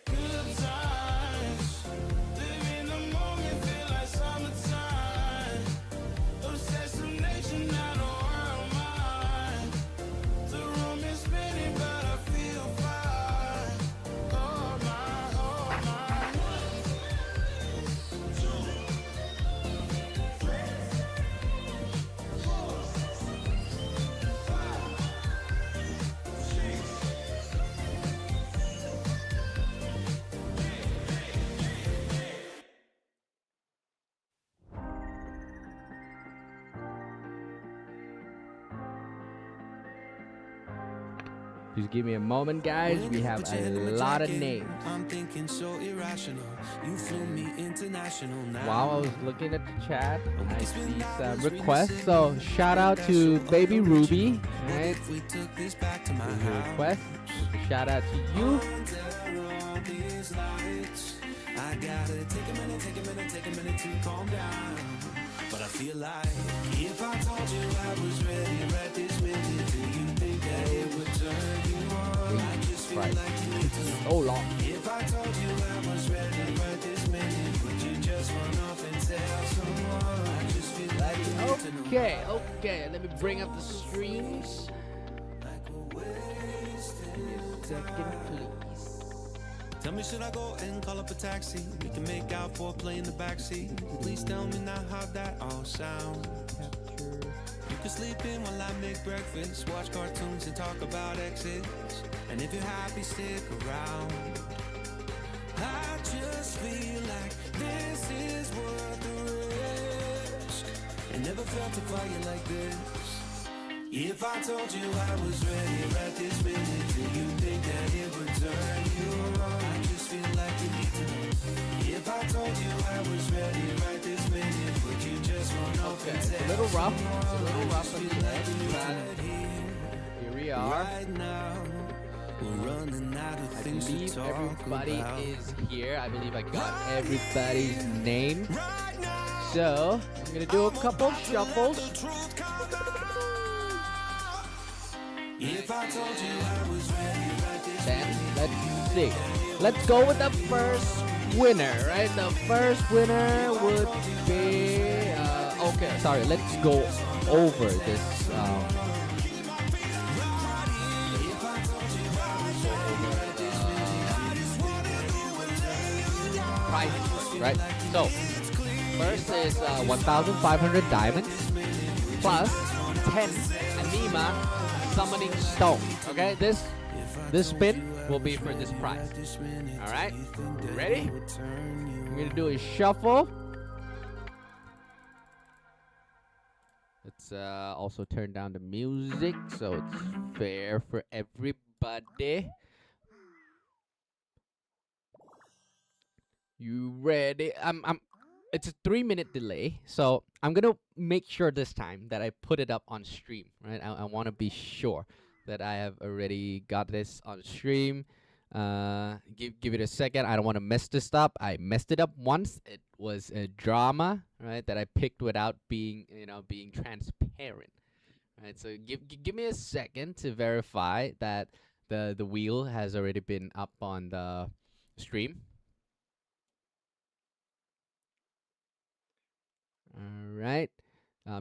Good times. Live in the moment, feel like summertime. Obsessed with nature, not a world mine. The room is spinning, but I feel fine. Oh my. Just give me a moment, guys. We have a lot of names. I'm thinking so irrational. You flew me international now. Wow, I was looking at the chat. I see some requests. So shout out to Baby Ruby. Right? We took this back to my There's a house. request. Shout out to you. Under all these lights, I gotta take a minute to calm down. But I feel like if I told you I was ready right this minute, do you think that it would turn you on? I just feel like you need to know. So long. If I told you I was ready right this minute, would you just run off and tell someone? I just feel like you need to know. Okay. Let me bring up the streams. Like we're wasted. Give me a second, please. Tell me, should I go and call up a taxi? We can make out for play in the backseat. Please tell me now how that all sounds. You can sleep in while I make breakfast, watch cartoons and talk about exits. And if you're happy, stick around. I just feel like this is worth the risk. I never felt a fire like this. If I told you I was ready right this minute, do you think that it would turn you on? I just feel like you need to know. If I told you I was ready right this minute, would you just run off and It's tell a little rough. someone? It's a little rough I on just the feel edge, like you but need here we to are. right now. We're running out of I things to believe talk everybody about. is here. I believe I got everybody's name. Right now, So I'm gonna do a couple shuffles. if I told you I was ready right this Then let's see. Let's go with the first winner, right? The first winner would be okay. Sorry, let's go over this. Price, right? So first is 1,500 diamonds plus 10 anima summoning stone. Okay, this spin will be for this prize. All right, ready? I'm gonna do a shuffle. Let's also turn down the music so it's fair for everybody. You ready? It's a 3-minute delay, so I'm gonna make sure this time that I put it up on stream, right? I want to be sure that I have already got this on stream. Give it a second. I don't want to mess this up. I messed it up once. It was a drama, right? That I picked without being, being transparent, right? So give me a second to verify that the wheel has already been up on the stream. All right.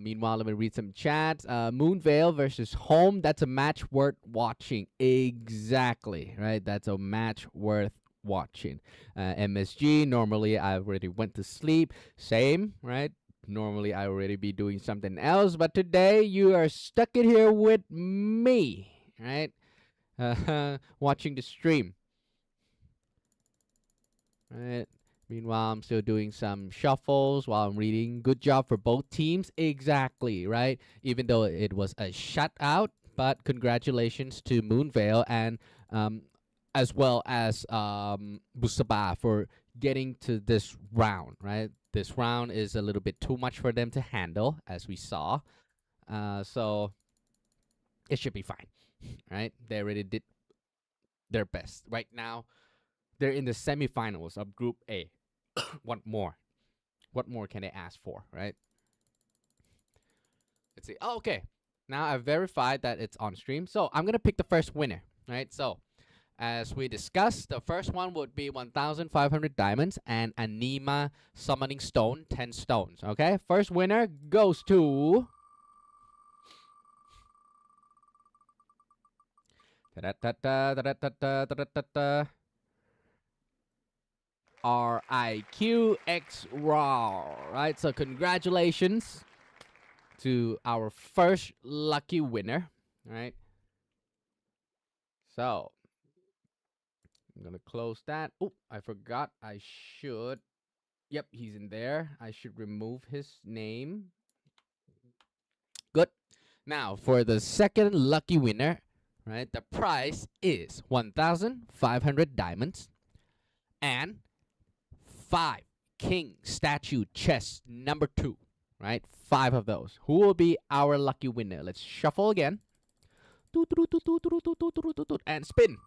Meanwhile, let me read some chats. Moonvale versus Home. That's a match worth watching. Exactly, right? That's a match worth watching. MSG. Normally, I already went to sleep. Same, right? Normally, I already be doing something else, but today you are stuck in here with me, right? Watching the stream. Right. Meanwhile, I'm still doing some shuffles while I'm reading. Good job for both teams. Exactly, right? Even though it was a shutout, but congratulations to Moonvale and as well as Busaba for getting to this round, right? This round is a little bit too much for them to handle, as we saw. So it should be fine, right? They already did their best. Right now, they're in the semifinals of Group A. What more? What more can they ask for, right? Let's see. Oh, okay. Now I've verified that it's on stream. So I'm going to pick the first winner, right? So as we discussed, the first one would be 1,500 diamonds and Anima Summoning Stone, 10 stones, okay? First winner goes to... RIQX Raw, right? So congratulations to our first lucky winner, right? So I'm gonna close that. Oh, I forgot. I should. Yep, he's in there. I should remove his name. Good. Now for the second lucky winner, right? The prize is 1,500 diamonds and 5 king statue chests number 2, right? 5 of those. Who will be our lucky winner? Let's shuffle again. And spin.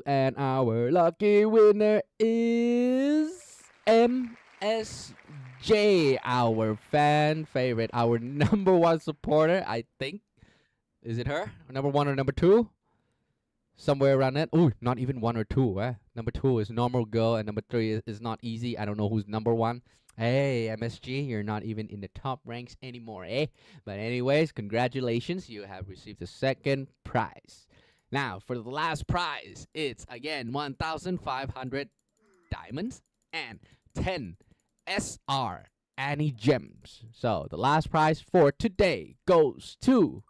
And our lucky winner is MSJ, our fan favorite, our number 1 supporter, I think. Is it her? Number 1 or number 2? Somewhere around that. Oh, not even 1 or 2. Number 2 is normal girl, and number 3 is not easy. I don't know who's number 1. Hey, MSG, you're not even in the top ranks anymore, eh? But anyways, congratulations. You have received the second prize. Now, for the last prize, it's, again, 1,500 diamonds and 10 SR Annie gems. So, the last prize for today goes to...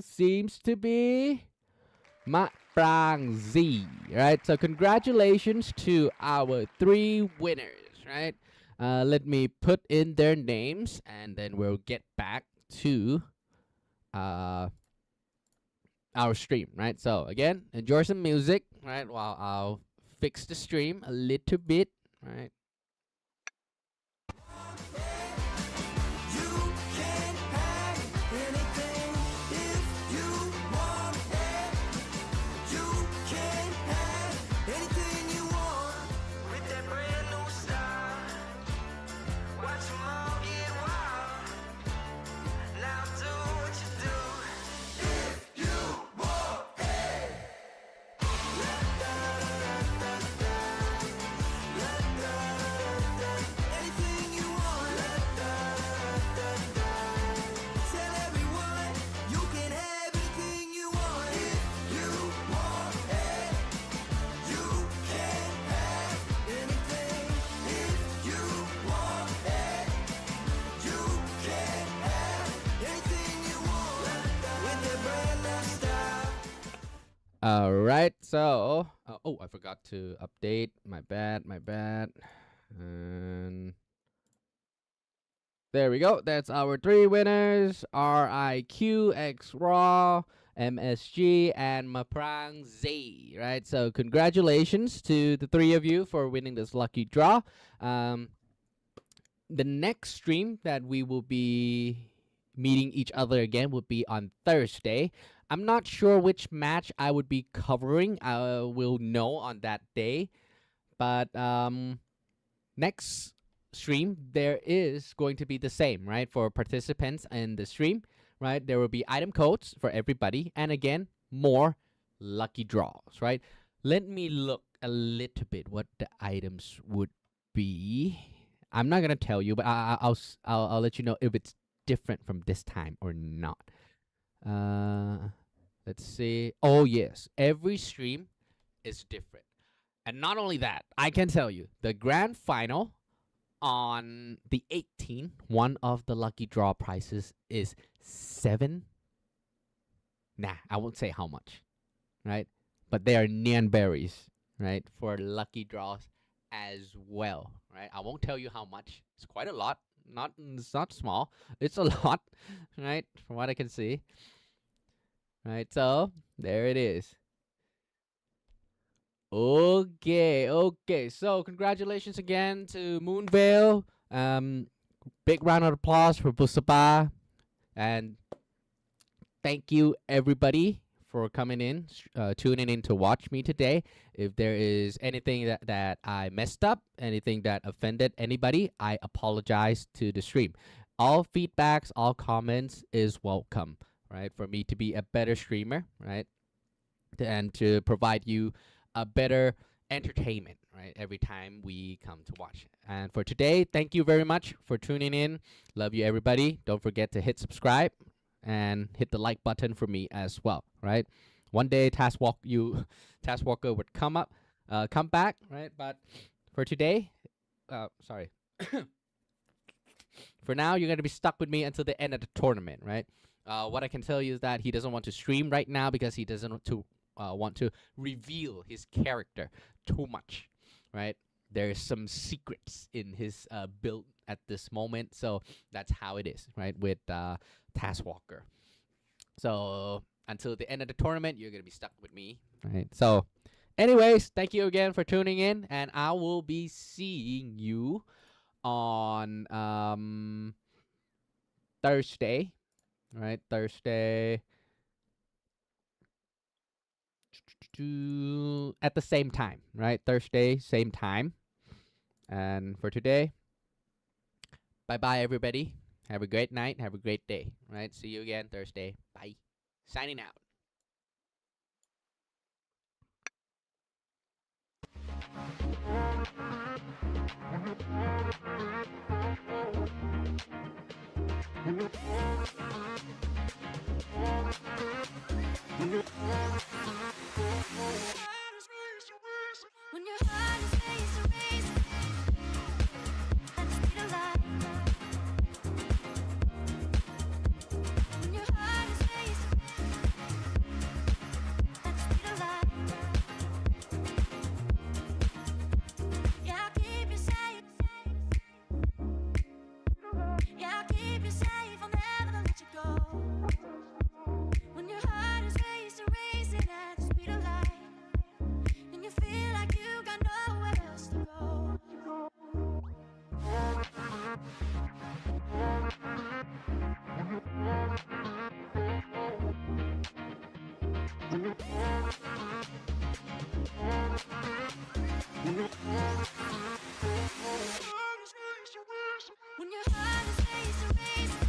Seems to be Ma Prang Z, right? So congratulations to our 3 winners, right? Let me put in their names and then we'll get back to our stream, right? So again, enjoy some music, right? While I'll fix the stream a little bit, right? All right. So, oh, I forgot to update. My bad. My bad. And there we go. That's our 3 winners: RIQ, X Raw, MSG, and Maprang Z. Right. So, congratulations to the 3 of you for winning this lucky draw. The next stream that we will be meeting each other again would be on Thursday. I'm not sure which match I would be covering. I will know on that day. But next stream, there is going to be the same, right? For participants in the stream, right? There will be item codes for everybody. And again, more lucky draws, right? Let me look a little bit what the items would be. I'm not gonna tell you, but I'll let you know if it's different from this time or not. Let's see. Oh yes, every stream is different, and not only that, I can tell you the grand final on the 18th. One of the lucky draw prizes is 7. Nah, I won't say how much, right? But they are neon berries, right, for lucky draws as well, right? I won't tell you how much. It's quite a lot. It's not small. It's a lot, right? From what I can see. Right, so there it is. Okay. So congratulations again to Moonvale. Big round of applause for Busapa, and thank you everybody for coming in, tuning in to watch me today. If there is anything that I messed up, anything that offended anybody, I apologize to the stream. All feedbacks, all comments is welcome, right? For me to be a better streamer, right? And to provide you a better entertainment, right? Every time we come to watch. And for today, thank you very much for tuning in. Love you, everybody. Don't forget to hit subscribe and hit the like button for me as well, right? One day Taskwalker would come back, right? But for today, sorry. For now, you're gonna be stuck with me until the end of the tournament, right? What I can tell you is that he doesn't want to stream right now because he doesn't want to reveal his character too much, right? There's some secrets in his build at this moment, so that's how it is, right? With Taskwalker. So until the end of the tournament, you're gonna be stuck with me, right? So, anyways, thank you again for tuning in, and I will be seeing you on Thursday, right? Thursday at the same time, right? Thursday, same time. And for today, bye-bye, everybody. Have a great night. Have a great day, right? See you again Thursday. Bye. Signing out. When your heart is racing at the speed of light. When your heart is racing at the speed of light. Yeah, I'll keep you safe. Yeah, I'll keep you safe. I'll never let you go. When your heart is racing at the speed of light. And you feel like you got nowhere else to go. When your heart is racing